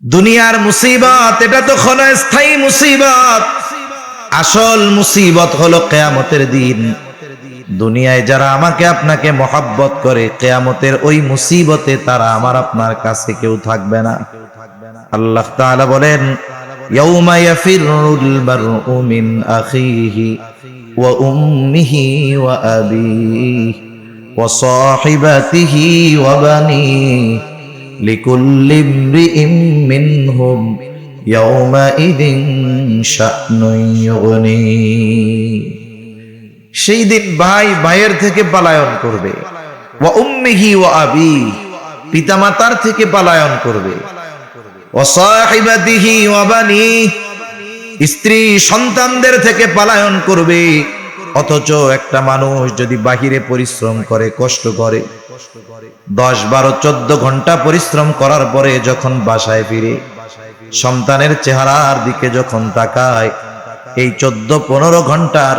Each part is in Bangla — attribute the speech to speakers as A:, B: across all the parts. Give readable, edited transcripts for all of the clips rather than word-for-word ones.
A: দুনিয়ার মুসিবত এটা তো ক্ষণস্থায়ী মুসিবত, আসল মুসিবত হলো কিয়ামতের দিন। দুনিয়ায় যারা আমাকে আপনাকে মহব্বত করে, কিয়ামতের ওই মুসিবতে তারা আমার আপনার কাছে কেউ থাকবে না। আল্লাহ তাআলা বলেন, ইয়াউমা ইয়াফিরুল মারউ মিন আখিহি ওয়া উম্মিহি ওয়া আবিহি ওয়া সাহিবাতিহি ওয়া বানিহি লিকুল্লি ইমরিইম মিনহুম ইয়াউমাইযিন শা'নুন ইউগনি। সেই দিন ভাই ভাইয়ের থেকে পলায়ন করবে, ওয়া উম্মিহি ওয়া আবিহি, পিতামাতার থেকে পলায়ন করবে, ওয়া সাহিবাতিহি ওয়া বানিহি, স্ত্রী সন্তানদের থেকে পলায়ন করবে। অথচ একটা মানুষ যদি বাহিরে পরিশ্রম করে, কষ্ট করে, 10, 12, 14 ঘন্টা পরিশ্রম করার পরে যখন বাসায় ফিরে সন্তানের চেহারার দিকে যখন তাকায়, এই 14-15 ঘন্টার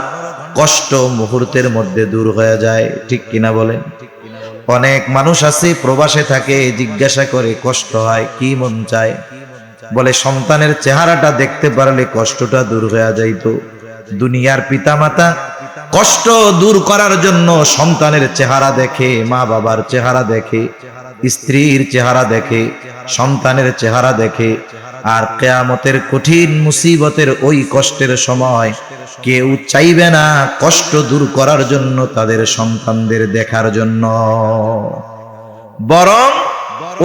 A: কষ্ট মুহূর্তের মধ্যে দূর হয়ে যায়। ঠিক কিনা বলেন? অনেক মানুষ আছে প্রবাসে থাকে, জিজ্ঞাসা করে কষ্ট হয়, কি মন চায়? বলে সন্তানের চেহারাটা দেখতে পারলে কষ্টটা দূর হয়ে যাইতো। দুনিয়ার পিতামাতা কষ্ট দূর করার জন্য সন্তানের চেহারা দেখে, মা বাবার চেহারা দেখে, স্ত্রীর চেহারা দেখে, সন্তানের চেহারা দেখে। আর কিয়ামতের কঠিন মুসিবতের ওই কষ্টের সময় কেউ চাইবে না কষ্ট দূর করার জন্য তাদের সন্তানদের দেখার জন্য, বরং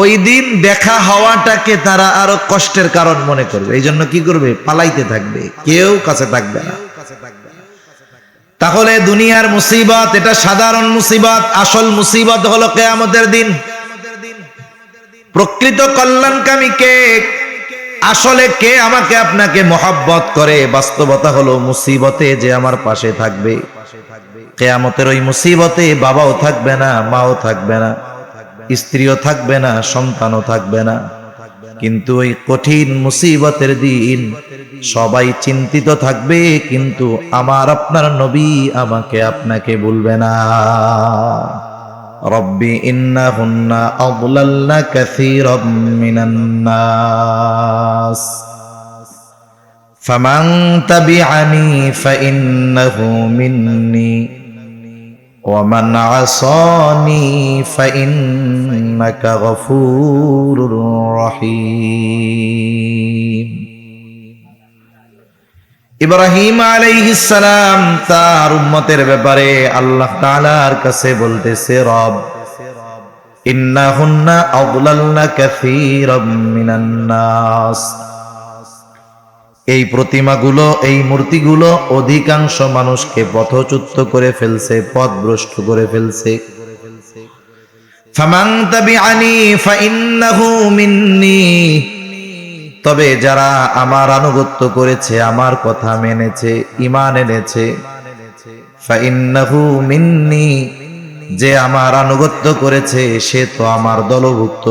A: ওই দিন দেখা হওয়াটাকে তারা আরো কষ্টের কারণ মনে করবে। এই জন্য কি করবে? পালাইতে থাকবে, কেউ কাছে থাকবে না। তাহলে দুনিয়ার মুসিবত এটা সাধারণ মুসিবত, আসল মুসিবত হলো কিয়ামতের দিন। প্রকৃত কল্যাণকামী কে? আসলে কে আমাকে আপনাকে মহব্বত করে? বাস্তবতা হলো মুসিবতে যে আমার পাশে থাকবে। কিয়ামতের ওই মুসিবতে বাবাও থাকবে না, মাও থাকবে না, স্ত্রীও থাকবে না, সন্তানও থাকবে না। কিন্তু ওই কঠিন মুসিবতের দিন সবাই চিন্তিত থাকবে, কিন্তু আমার আপনার নবী আমাকে আপনাকে বলবে না। রব্বি ইন্নাহুন্না আযলালনা কাসীরাম মিনান নাস ফামান তাবিআনি ফাইন্নাহু মিন্নি ওয়া মান আসানি ফাইন্নাকা গফুরুর রহিম। ইব্রাহিম আলাইহিস সালাম তার উম্মতের ব্যাপারে আল্লাহ তাআলার কাছে বলতেছে, রব ইন্নাহুন্না আযলালনা কাসীরাম মিনান নাস, এই প্রতিমাগুলো, এই মূর্তিগুলো অধিকাংশ মানুষকে পথচ্যুত করে ফেলছে, পথভ্রষ্ট করে ফেলছে। ফামান তাবিআনি ফাইন্নাহু মিন্নি, তবে যারা আমার আনুগত্য করেছে, আমার কথা মেনেছে, ঈমান এনেছে, ফাইন্নাহু মিন্নি, যে আমার আনুগত্য করেছে সে তো আমার দলভুক্ত।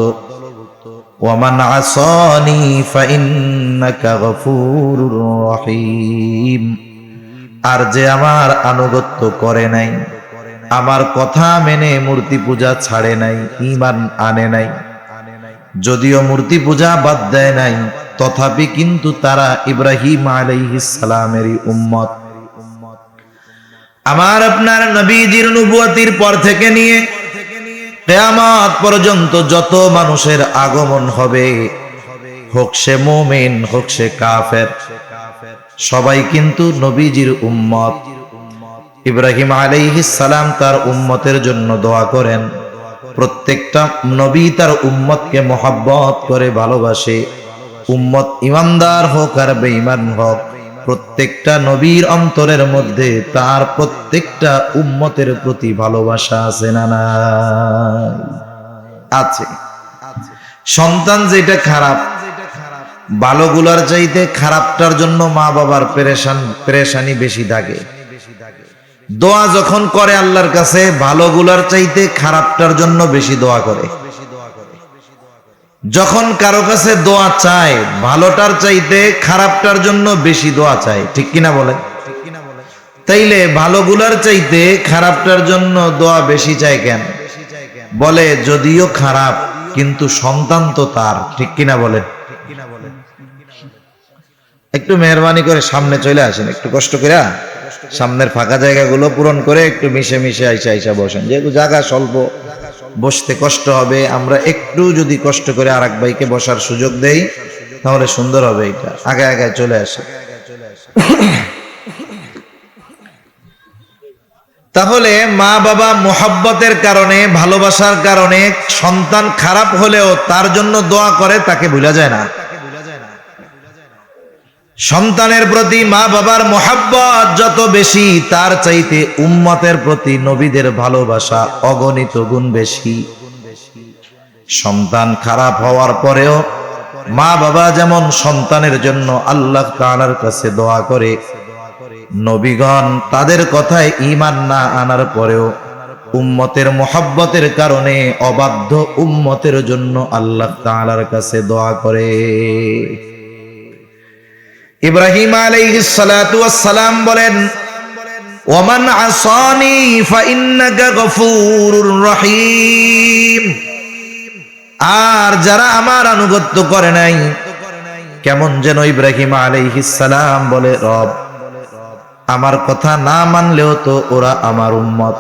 A: ওয়া মান আসানি ফাইন্নাকা গফুরুর রহিম, আর যে আমার আনুগত্য করে নাই, আমার কথা মেনে মূর্তি পূজা ছাড়ে নাই, ঈমান আনে নাই, যদিও মূর্তি পূজা বাদ দেয় নাই, তথাপি কিন্তু তারা ইব্রাহিম আলাইহিস সালামেরই উম্মত। আমার আপনার নবীজির নবুয়তির পর থেকে নিয়ে কিয়ামত পর্যন্ত যত মানুষের আগমন হবে, হোক সে মুমিন হোক সে কাফের, সবাই কিন্তু নবীজির উম্মত। ইব্রাহিম আলাইহিস সালাম তার উম্মতের জন্য দোয়া করেন। প্রত্যেকটা নবী তার উম্মতকে মহব্বত করে ভালোবাসে। উম্মত ইমানদার হোক আর বেঈমান হোক, প্রত্যেকটা নবীর অন্তরের মধ্যে তার প্রত্যেকটা উম্মতের প্রতি ভালোবাসা আছে না নাই? আছে। সন্তান যেটা খারাপ, ভালোগুলার চাইতে খারাপটার জন্য মা বাবার পেরেশানি বেশি থাকে। দোয়া যখন করে আল্লাহর কাছে, ভালোগুলার চাইতে খারাপটার জন্য বেশি দোয়া করে। যখন কারো কাছে দোয়া চায়, ভালোটার চাইতে খারাপটার জন্য বেশি দোয়া চায়। ঠিক কিনা বলেন? তাইলে ভালোগুলার চাইতে খারাপটার জন্য দোয়া বেশি চায় কেন? বলে যদিও খারাপ কিন্তু সন্তান তো তার। ঠিক কিনা বলেন? একটু মেহরবানি করে সামনে চলে আসেন, একটু কষ্ট করে সামনের ফাঁকা জায়গাগুলো পূরণ করে একটু মিশে মিশে আইসা বসেন। যেহেতু জায়গা স্বল্প, বসতে কষ্ট হবে, আমরা একটু যদি কষ্ট করে আর এক ভাইকে বসার সুযোগ দেই তাহলে সুন্দর হবে। এটা আগে আগে চলে আসে। তাহলে মা বাবা মোহাব্বতের কারণে, ভালোবাসার কারণে সন্তান খারাপ হলেও তার জন্য দোয়া করে, তাকে ভুলা যায় না। সন্তানের প্রতি মা বাবার মোহাব্বত যত বেশি, তার চাইতে উম্মতের প্রতি নবীদের ভালোবাসা অগণিত গুণ বেশি। সন্তান খারাপ হওয়ার পরেও মা বাবা যেমন সন্তানের জন্য আল্লাহ তাআলার কাছে দোয়া করে, নবীগণ তাদের কথায় ঈমান না আনার পরেও উম্মতের মোহাব্বতের কারণে অবাধ্য উম্মতের জন্য আল্লাহ তাআলার কাছে দোয়া করে। ইব্রাহিম আলাইহিস সালাতু ওয়াস সালাম বলেন, ওয়ামান আসানি ফাইন্নাকা গফুরুর রহিম। আর যারা আমার আনুগত্য করে নাই, কেমন যেন ইব্রাহিম আলাইহিস সালাম বলে, রব আমার কথা না মানলেও তো ওরা আমার উম্মত,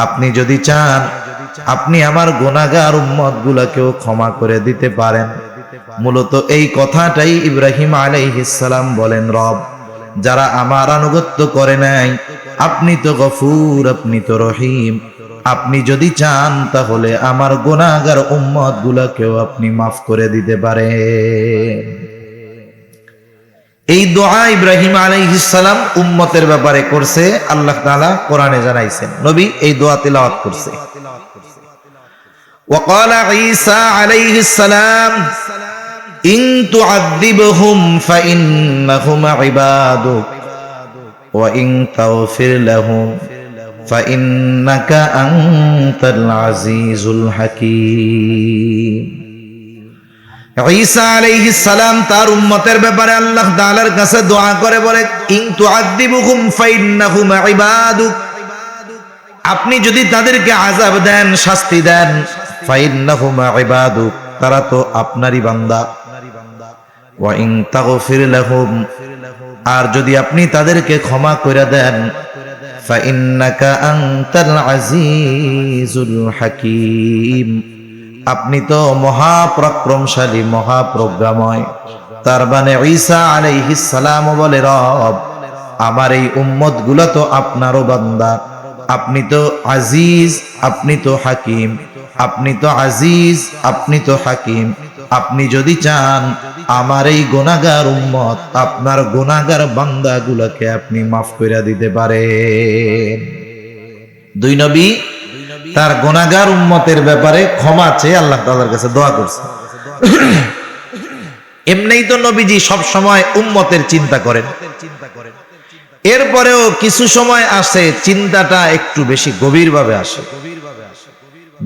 A: আপনি যদি চান আপনি আমার গুনাহগার উম্মত গুলাকেও ক্ষমা করে দিতে পারেন। মূলত এই কথাটাই ইব্রাহিম আলাইহিস সালাম বলেন, রব যারা আমার আনুগত্য করে নাই, আপনি তো গফুর, আপনি তো রহিম, আপনি যদি চান তাহলে আমার গুনাহগার উম্মত গুলাকেও আপনি মাফ করে দিতে পারেন। এই দোয়া ইব্রাহিম আলাইহিস সালাম উম্মতের ব্যাপারে করছে, আল্লাহ তাআলা কোরআনে জানাইছেন, নবী এই দোয়া তিলাওয়াত করছে। وقال عيسى عليه السلام إن تعذبهم فإنهم عبادك وإن تغفر لهم فإنك أنت العزيز الحكيم। ঈসা আলাইহিস সালাম তার উম্মতের ব্যাপারে আল্লাহ তাআলার কাছে দোয়া করে বলে, ইন তুআযিবুহুম ফাইন্নাহুম ইবাদুক, আপনি যদি তাদেরকে আযাব দেন, শাস্তি দেন, ফাইন্নাহুম ইবাদুক, তারা তো আপনারই বান্দা। ওয়া ইন তাগফির লাহুম, আর যদি আপনি তাদেরকে ক্ষমা করে দেন, ফাইন্নাকা আনতাল আজিজুল হাকীম, আপনি তো মহাপরাক্রমশালী, মহাপ্রজ্ঞাময়। তার মানে ঈসা আলাইহিস সালাম বলে, রব আমার এই উম্মত গুলো তো আপনারও বান্দা, আপনি তো আজিজ, আপনি তো হাকিম, আপনি তো আজিজ, আপনি তো হাকিম, আপনি যদি চান আমার এই গুনাহগার উম্মত, আপনার গুনাহগার বান্দা গুলোকে আপনি মাফ করে দিতে পারেন। দুই নবী তার গুনাহগার উম্মতের ব্যাপারে ক্ষমা চেয়ে আল্লাহ তাআলার কাছে দোয়া করছে। এমনিই তো নবীজি সব সময় উম্মতের চিন্তা করেন, এরপরেও কিছু সময় আসে চিন্তাটা একটু বেশি গভীরভাবে আসে।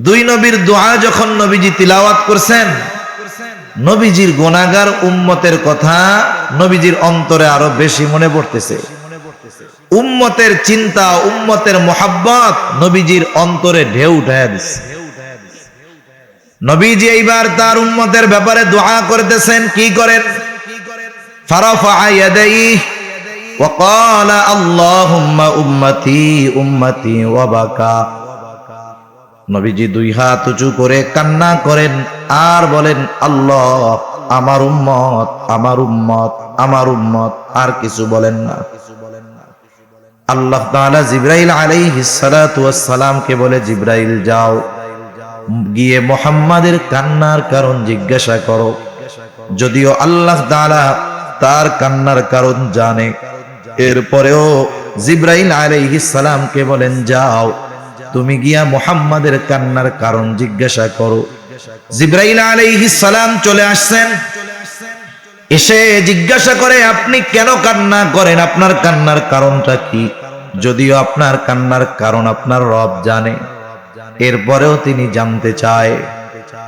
A: দুই নবীর দোয়া যখন নবীজি তিলাওয়াত করছেন, নবীজির গুনাহগার উম্মতের কথা নবীজির অন্তরে আরো বেশি মনে পড়তেছে। উম্মতের চিন্তা, উম্মতের মোহাব্বত নবীজির অন্তরে ঢেউ উঠায়া দিচ্ছে। নবীজি এইবার তার উম্মতের ব্যাপারে দোয়া করতেছেন, কি করেন? ফারাফা ইয়াদাইহি ওয়া ক্বালা আল্লাহুম্মা উম্মতি উম্মতি ওয়া বাকা। নবীজি দুই হাত উঁচু করে কান্না করেন আর বলেন, আল্লাহ আমার উম্মত, আমার উম্মত, আমার উম্মত, আর কিছু বলেন না। আল্লাহ তাআলা জিবরাইল আলাইহিস সালাতু ওয়াস সালামকে বলে, জিবরাইল যাও গিয়ে মুহাম্মাদের কান্নার কারণ জিজ্ঞাসা করো। যদিও আল্লাহ তাআলা তার কান্নার কারণ জানে, এরপরেও জিবরাইল আলাইহিস সালামকে বলেন, যাও তুমি গিয়া মুহাম্মাদের কান্নার কারণ জিজ্ঞাসা করো। জিবরাইল আলাইহিস সালাম চলে আসছেন, এসে জিজ্ঞাসা করে, আপনি কেন কান্না করেন? আপনার কান্নার কারণটা কি? যদিও আপনার কান্নার কারণ আপনার রব জানে, এরপরেও তিনি জানতে চায়।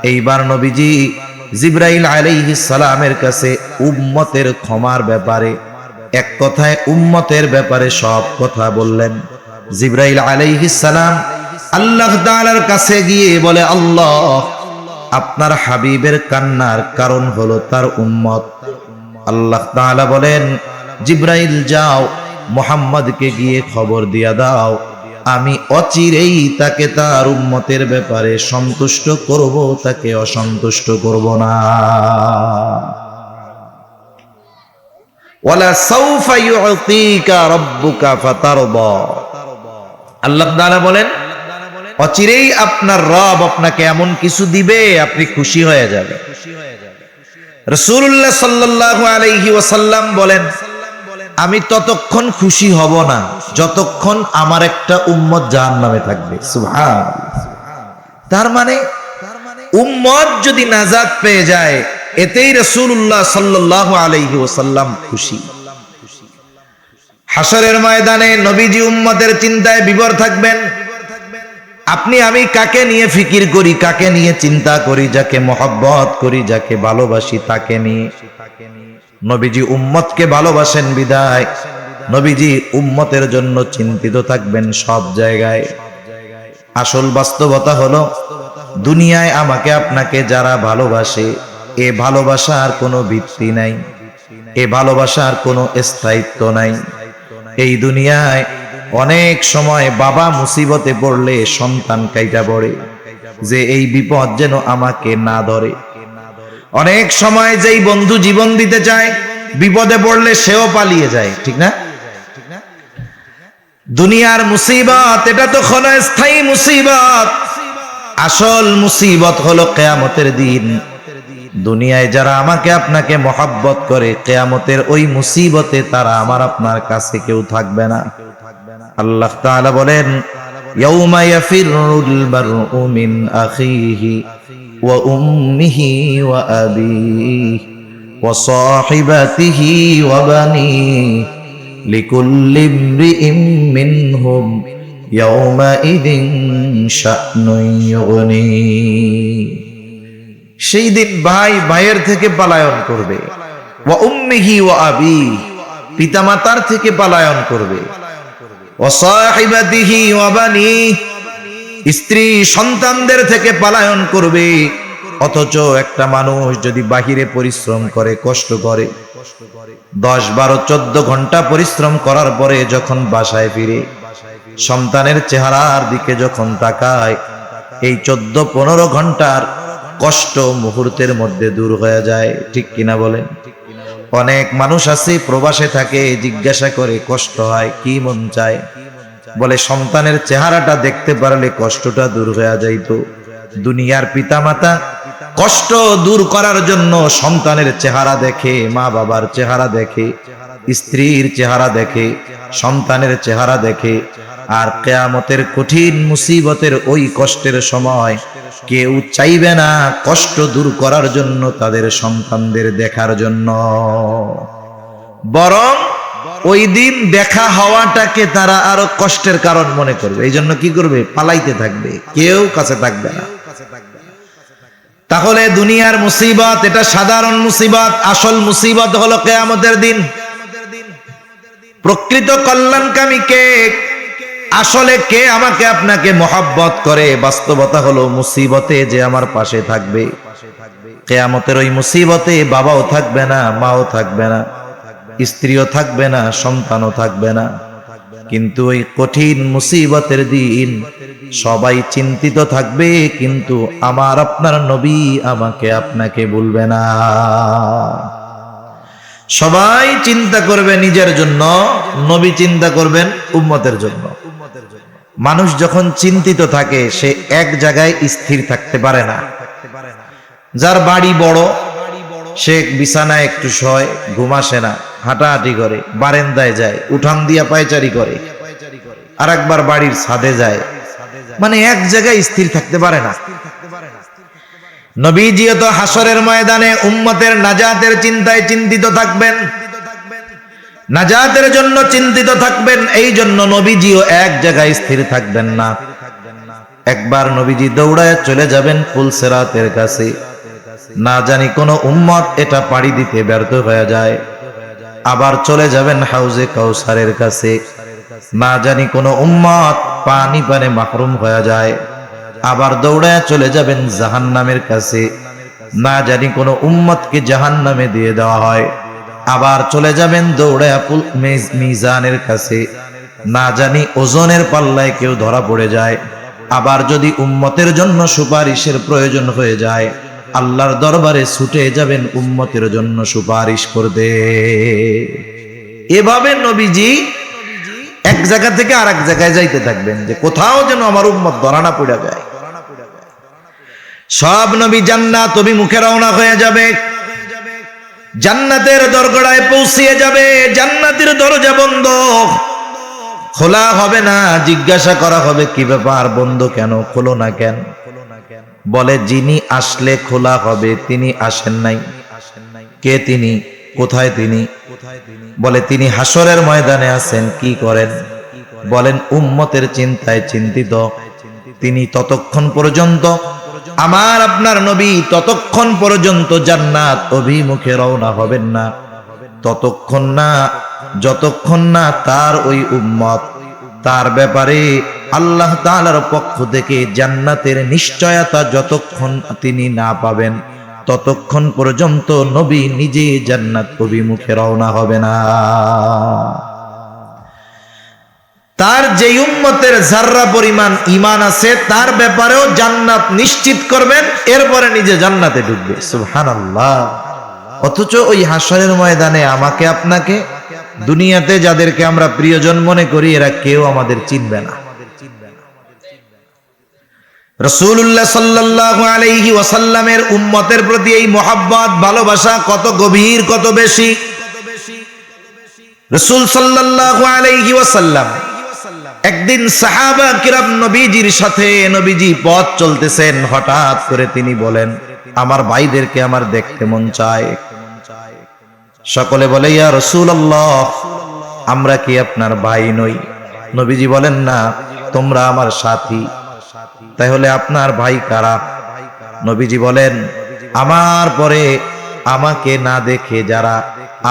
A: এইবার নবীজি জিবরাইল আলাইহিস সালামের কাছে উম্মতের ক্ষমার ব্যাপারে, এক কথায় উম্মতের ব্যাপারে সব কথা বললেন। জিবরাইল আলাইহিস সালাম আল্লাহ তাআলার কাছে গিয়ে বলে, আল্লাহ আপনার হাবিবের কান্নার কারণ হলো তার উম্মত। আল্লাহ তাআলা বলেন, জিব্রাইল যাও মুহাম্মদকে গিয়ে খবর দিয়া দাও, আমি অচিরেই তাকে তার উম্মতের ব্যাপারে সন্তুষ্ট করব, তাকে অসন্তুষ্ট করব না। ওয়ালা সাউফা ইউতিকা রাব্বুকা ফাতারদা। আল্লাহ তাআলা বলেন, অচিরেই আপনার রব আপনাকে এমন কিছু দিবে আপনি খুশি হয়ে যাবেন। রাসূলুল্লাহ সাল্লাল্লাহু আলাইহি ওয়াসাল্লাম বলেন, আমি ততক্ষণ খুশি হব না যতক্ষণ আমার একটা উম্মত জাহান্নামে থাকবে। সুবহানাল্লাহ। তার মানে উম্মত যদি নাজাত পেয়ে যায় এতেই রাসূলুল্লাহ সাল্লাল্লাহু আলাইহি ওয়াসাল্লাম খুশি। হাশরের ময়দানে নবীজি উম্মতের চিন্তায় বিভোর থাকবেন। আপনি আমি কাকে নিয়ে ফিকির করি, কাকে নিয়ে চিন্তা করি, যাকে মহব্বত করি, যাকে ভালোবাসি তাকে নিয়ে। নবীজি উম্মতকে ভালোবাসেন বিদায় নবীজি উম্মতের জন্য চিন্তিত থাকবেন সব জায়গায়। আসল বাস্তবতা হলো দুনিয়ায় আমাকে আপনাকে যারা ভালোবাসে এ ভালোবাসার কোনো ভিত্তি নাই, এ ভালোবাসার কোনো স্থায়িত্ব নাই। এই দুনিয়ায় অনেক সময় বাবা মুসিবতে পড়লে সন্তান কাইটা পড়ে যে এই বিপদ যেন আমাকে না ধরে। অনেক সময় যেই বন্ধু জীবন দিতে চায় বিপদে পড়লে সেও পালিয়ে যায়, ঠিক না? দুনিয়ার মুসিবত এটা তো ক্ষণস্থায়ী মুসিবত, আসল মুসিবত হলো কিয়ামতের দিন। দুনিয়ায় যারা আমাকে আপনাকে মহব্বত করে কিয়ামতের ওই মুসিবতে তারা আমার আপনার কাছে কেউ থাকবে না। আল্লাহ তাআলা বলেন, ইয়াউমা ইয়াফিরুল মারউ মিন আখিহি ওয়া উম্মিহি ওয়া আবিহি ওয়া সাহিবাতিহি ওয়া বানিহি লিকুল্লি ইমরিইম মিনহুম ইয়াউমা ইদিন শা'নুন ইউগনি। সেই দিন ভাই ভাইয়ের থেকে পলায়ন করবে, ওয়া উম্মিহি ওয়া আবিহি পিতামাতার থেকে পলায়ন করবে, ওয়া সাহিবাতিহি ওয়া বানিহি স্ত্রী সন্তানদের থেকে পলায়ন করবে। অথচ একটা মানুষ যদি বাহিরে পরিশ্রম করে, কষ্ট করে 10, 12, 14 ঘন্টা পরিশ্রম করার পরে যখন বাসায় ফিরে সন্তানের চেহারার দিকে যখন তাকায়, এই 14-15 ঘন্টার কষ্ট মুহূর্তের মধ্যে দূর হয়ে যায়, ঠিক কিনা বলেন? অনেক মানুষ আছে প্রবাসে থাকে, জিজ্ঞাসা করে কষ্ট হয় কি মন চায়, বলে সন্তানের চেহারাটা দেখতে পারলে কষ্টটা দূর হয়ে যাইতো। দুনিয়ার পিতামাতা কষ্ট দূর করার জন্য সন্তানের চেহারা দেখে, মা বাবার চেহারা দেখে, স্ত্রীর চেহারা দেখে, সন্তানের চেহারা দেখে। আর কিয়ামতের কঠিন মুসিবতের ওই কষ্টের সময় কেউ চাইবে না কষ্ট দূর করার জন্য তাদের সন্তানদের দেখার জন্য, বরং ওই দিন দেখা হওয়াটাকে তারা আরো কষ্টের কারণ মনে করবে। এই জন্য কি করবে? পালাইতে থাকবে, কেউ কাছে থাকবে না। তাহলে দুনিয়ার মুসিবত এটা সাধারণ মুসিবত, আসল মুসিবত হলো কিয়ামতের দিন। প্রকৃত কল্যাণকামী কে? আসলে কে আমাকে আপনাকে মহব্বত করে? বাস্তবতা হলো মুসিবতে যে আমার পাশে থাকবে। কিয়ামতের ওই মুসিবতে বাবাও থাকবে না, মাও থাকবে না, স্ত্রীও থাকবে না, সন্তানও থাকবে না। কিন্তু ওই কঠিন মুসিবতের দিন সবাই চিন্তিত থাকবে, কিন্তু আমার আপনার নবী আমাকে আপনাকে বলবে না। সবাই চিন্তা করবে নিজের জন্য, নবী চিন্তা করবেন উম্মতের জন্য। মানুষ যখন চিন্তিত থাকে সে এক জায়গায় স্থির থাকতে পারে না। যার বাড়ি বড় সে বিছানায় একটু শয়, ঘুম আসে না, হাঁটাহাঁটি করে, বারান্দায় যায়, উঠান দিয়া পায়চারি করে, আর একবার বাড়ির ছাদে যায়, মানে এক জায়গায় স্থির থাকতে পারে না। নবীজিও তো হাসরের ময়দানে উম্মতের নাজাতের চিন্তায় চিন্তিত থাকবেন, নাজাতের জন্য চিন্তিত থাকবেন। এই জন্য নবীজিও এক জায়গায় স্থির থাকবেন না। একবার নবীজি দৌড়ায় চলে যাবেন পুলসিরাতের কাছে, না জানি কোন উম্মত এটা পাড়ি দিতে ব্যর্থ হয়ে যায়। আবার চলে যাবেন হাউজে কাউসারের কাছে, না জানি কোন উম্মত পানি পানে মাহরুম হয়ে যায়। আবার দৌড়ায় চলে যাবেন জাহান্নামের কাছে, না জানি কোন উম্মতকে জাহান্নামে দিয়ে দেওয়া হয়। আবার চলে যাবেন দৌড়ায় মিজানের কাছে, না জানি ওজনের পাল্লায় কেউ ধরা পড়ে যায়। আবার যদি উম্মতের জন্য সুপারিশের প্রয়োজন হয়ে যায়, আল্লাহর দরবারে ছুটে যাবেন উম্মতের জন্য সুপারিশ করতে। এভাবে নবীজি এক জায়গা থেকে আর এক জায়গায় যাইতে থাকবেন, যে কোথাও যেন আমার উম্মত ধরা না পড়ে যায়। সব নবী জান্নাত অভিমুখে রওনা হয়ে যাবে, জান্নাতের দরগড়ায় পৌঁছিয়ে যাবে। জান্নাতের দরজা বন্ধ, খোলা হবে না। জিজ্ঞাসা করা হবে, কি ব্যাপার, বন্ধ কেন, খোলো না কেন? বলে, যিনি আসলে খোলা হবে তিনি আসেন নাই। কে তিনি? কোথায় তিনি? বলে, তিনি হাসরের ময়দানে আছেন। কি করেন? বলেন, উম্মতের চিন্তায় চিন্তিত। তিনি ততক্ষণ পর্যন্ত, আমার আপনার নবী ততক্ষণ পর্যন্ত জান্নাত অভিমুখে রওনা হবেন না, ততক্ষণ না যতক্ষণ না তার ওই উম্মত তার ব্যাপারে আল্লাহ তাআলার পক্ষ থেকে জান্নাতের নিশ্চয়তা যতক্ষণ তিনি না পাবেন, ততক্ষণ পর্যন্ত নবী নিজে জান্নাত অভিমুখে রওনা হবে না। তার যে উম্মতের যাররা পরিমাণ ঈমান আছে তার ব্যাপারেও জান্নাত নিশ্চিত করবেন, এরপরে নিজে জান্নাতে ঢুকবে। সুবহানাল্লাহ। অথচ ওই হাসরের ময়দানে আমাকে আপনাকে, দুনিয়াতে যাদেরকে আমরা প্রিয়জন মনে করি, এরা কেউ আমাদের চিনবে না। রাসূলুল্লাহ সাল্লাল্লাহু আলাইহি ওয়াসাল্লামের উম্মতের প্রতি এই মহব্বত, ভালোবাসা কত গভীর, কত বেশি। রাসূল সাল্লাল্লাহু আলাইহি ওয়াসাল্লাম একদিন সাহাবা কিরাম নবীজির সাথে, নবীজি পথ চলতেছেন, হঠাৎ করে তিনি বলেন, আমার ভাইদেরকে আমার দেখতে মন চায়। সকলে বলে, ইয়া রাসূলুল্লাহ, আমরা কি আপনার ভাই নই? নবীজি বলেন, না, তোমরা আমার সাথী। তাহলে আপনার ভাই কারা? নবীজি বলেন, আমার পরে আমাকে না দেখে যারা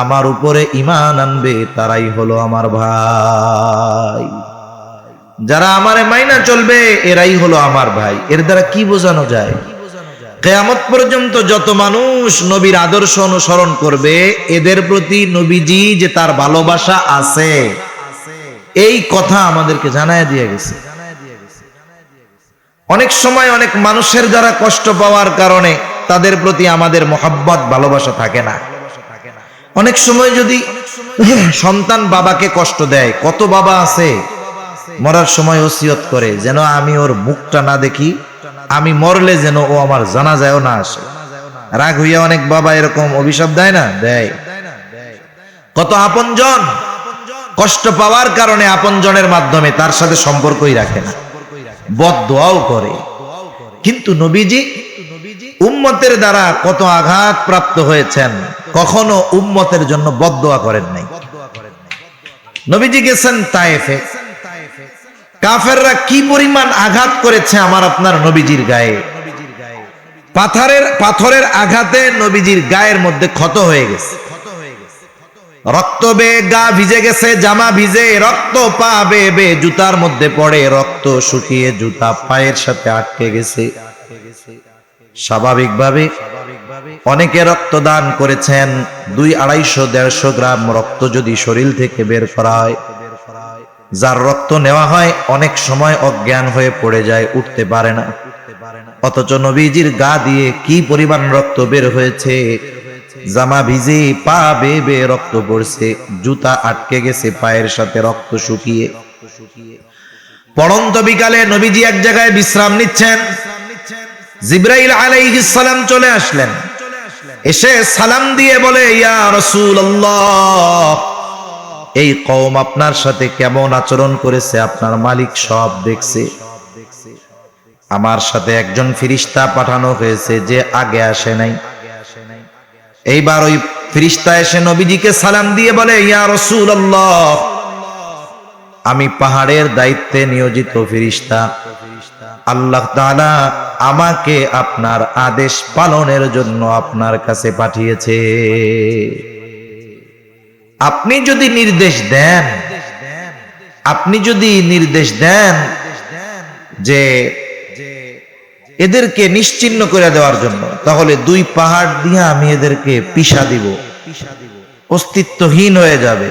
A: আমার উপরে ঈমান আনবে তারাই হলো আমার ভাই। যারা আমারে মাইনা চলবে এরাই হলো আমার ভাই। এর দ্বারা কি বোঝানো যায়? কিয়ামত পর্যন্ত যত মানুষ নবীর আদর্শ অনুসরণ করবে, এদের প্রতি নবীজি যে তার ভালোবাসা আছে, এই কথা আমাদেরকে জানায় দিয়ে গেছে। অনেক সময় অনেক মানুষের দ্বারা কষ্ট পাওয়ার কারণে তাদের প্রতি আমাদের মহব্বত, ভালোবাসা থাকে না। অনেক সময় যদি সন্তান বাবাকে কষ্ট দেয়, কত বাবা আছে মরার সময় ওসিয়ত করে, যেন আমি ওর মুখটা না দেখি, আমি মরলে যেন ও আমার জানাজায়ও না আসে। রাগ হইয়া অনেক বাবা এরকম অভিশাপ দেয় না? দেয়। কত আপনজন কষ্ট পাওয়ার কারণে আপনজনের মাধ্যমে তার সাথে সম্পর্কই রাখে না, বদদোয়াও করে। কিন্তু নবীজি উম্মতের দ্বারা কত আঘাত প্রাপ্ত হয়েছেন, কখনো উম্মতের জন্য বদদোয়া করেন নাই। নবীজি গেছেন তায়েফে, কাফেররা কি পরিমাণ আঘাত করেছে আমার আপনার নবীজির গায়ে। পাথরের আঘাতে নবীজির গায়ের মধ্যে ক্ষত হয়ে গেছে, রক্ত বেয়ে গা ভিজে গেছে, জামা ভিজে, রক্ত পা বেয়ে জুতার মধ্যে পড়ে, রক্ত শুকিয়ে জুতা পায়ের সাথে আটকে গেছে। স্বাভাবিকভাবে অনেকে রক্তদান করেছেন। 200-250 গ্রাম রক্ত যদি শরীর থেকে বের করা হয়, যার রক্ত নেওয়া হয় অনেক সময় অজ্ঞান হয়ে পড়ে যায়, উঠতে পারে না। অথচ নবীজির গা দিয়ে কি পরিমাণ রক্ত বের হয়েছে, জামা ভিজে, পা বেয়ে রক্ত পড়ছে, জুতা আটকে গেছে পায়ের সাথে, রক্ত শুকিয়ে। পড়ন্ত বিকালে নবীজি এক জায়গায় বিশ্রাম নিচ্ছেন। জিবরাইল আলাইহিস সালাম চলে আসলেন, এসে সালাম দিয়ে বলে, ইয়া রাসূলুল্লাহ, এই কওম আপনার সাথে কেমন আচরণ করেছে আপনার মালিক সব দেখছে। আমার সাথে একজন ফেরেশতা পাঠানো হয়েছে যে আগে আসে নাই। এইবার ওই ফেরেশতা এসে নবীজিকে সালাম দিয়ে বলে, ইয়া রাসূলুল্লাহ, আমি পাহাড়ের দায়িত্বে নিয়োজিত ফেরেশতা, আল্লাহ তাআলা আমাকে আপনার আদেশ পালনের জন্য আপনার কাছে পাঠিয়েছে। আপনি যদি নির্দেশ দেন যে এদেরকে নিশ্চিহ্ন করে দেওয়ার জন্য। তাহলে দুই পাহাড় দিয়ে আমি এদেরকে পিষা দিব, অস্তিত্বহীন হয়ে যাবে।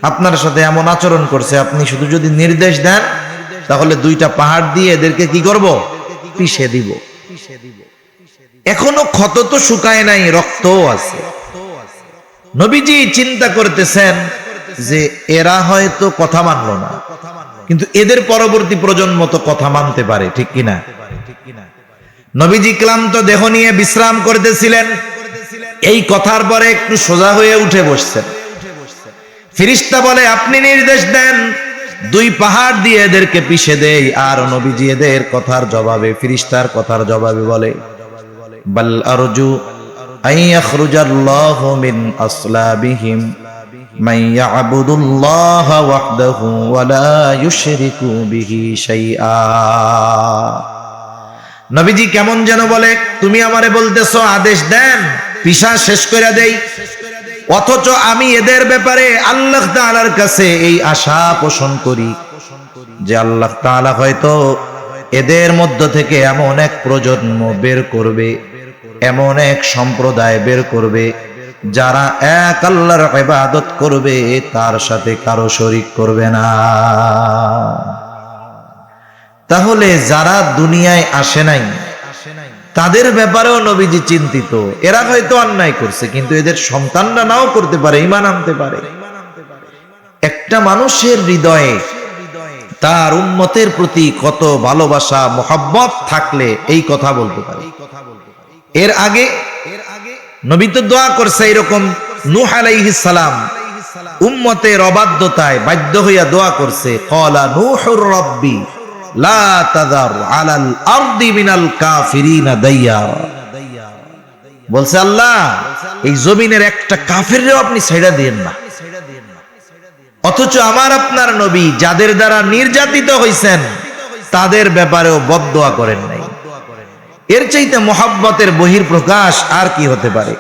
A: আপনার সাথে এমন আচরণ করছে, আপনি শুধু যদি নির্দেশ দেন তাহলে দুইটা পাহাড় দিয়ে এদেরকে কি করব? পিষে দিব। এখনো ক্ষত তো শুকায় নাই, রক্তও আছে। নবীজি চিন্তা করতেছেন যে এরা হয়তো কথা মানলো না, কিন্তু এদের পরবর্তী প্রজন্ম তো কথা মানতে পারে, ঠিক কিনা? নবীজি ক্লান্ত দেহ নিয়ে বিশ্রাম করতেছিলেন। এই কথার পরে একটু সোজা হয়ে উঠে বসছেন। ফেরেশতা বলে, আপনি নির্দেশ দেন দুই পাহাড় দিয়ে এদেরকে পিষে দেই। আর নবীজি এদের কথার জবাবে, ফেরেশতার কথার জবাবে বলে, বাল আরজু আন ইয়াখরুজাল্লাহু মিন আসলাবিহিম মান ইয়াবুদুল্লাহ ওয়াহদাহু ওয়া লা ইউশরিকু বিহি শাইআ। নবীজি কেমন যেন বলে, তুমি আমারে বলতেছো আদেশ দেন পিষা শেষ করে দেই, অথচ আমি এদের ব্যাপারে আল্লাহ তাআলার কাছে এই আশা পোষণ করি যে আল্লাহ তাআলা হয়তো এদের মধ্য থেকে এমন এক প্রজন্ম বের করবে, এমন এক সম্প্রদায় বের করবে যারা এক আল্লাহর ইবাদত করবে, তার সাথে কারো শরীক করবে না। তাহলে যারা দুনিয়ায় আসে নাই তাদের ব্যাপারেও নবীজি চিন্তিত। এরা হয়তো অন্যায় করছে, কিন্তু এদের সন্তানরা নাও করতে পারে, ঈমান আনতে পারে। একটা মানুষের হৃদয়ে তার উম্মতের প্রতি কত ভালোবাসা মোহাব্বত থাকলে এই কথা বলতে পারে। এর আগে নবী তো দোয়া করছে এরকম, নূহ আলাইহিস সালাম উম্মতের অবাধ্যতায় বাধ্য হইয়া দোয়া করছে, ক্বালা নূহুর রাব্বি লা তাযার আলাল আরদি মিনাল কাফিরিনা দাইয়ারা। বলছে, আল্লাহ এই জমিনের একটা কাফিরও আপনি ছেড়ে দিয়েন না। অথচ আমার আপনার নবী যাদের দ্বারা নির্যাতিত হইছেন তাদের ব্যাপারেও বদদোয়া করেন নাই। এর চাইতে মোহাব্বতের বহির্প্রকাশ আর কি হতে পারে?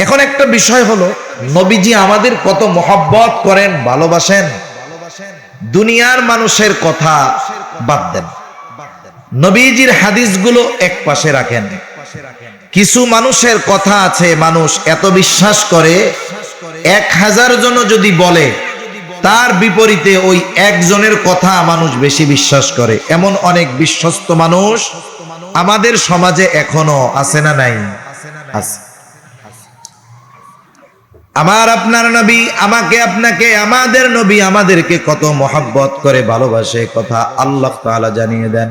A: এখন একটা বিষয় হলো, নবীজি আমাদের কত মোহাব্বত করেন, ভালোবাসেন। দুনিয়ার মানুষের কথা বাদ দেন, নবীজির হাদিসগুলো এক পাশে রাখেন। কিছু মানুষের কথা আছে, মানুষ এত বিশ্বাস করে 1000 জন যদি বলে তার বিপরীতে ওই একজনের কথা মানুষ বেশি বিশ্বাস করে। এমন অনেক বিশ্বস্ত মানুষ আমাদের সমাজে এখনো আছে না নাই? আছে। আমার আপনার নবী আমাকে আপনাকে, আমাদের নবী আমাদেরকে কত মোহাব্বত করে ভালোবাসে, কথা আল্লাহ তাআলা জানিয়ে দেন।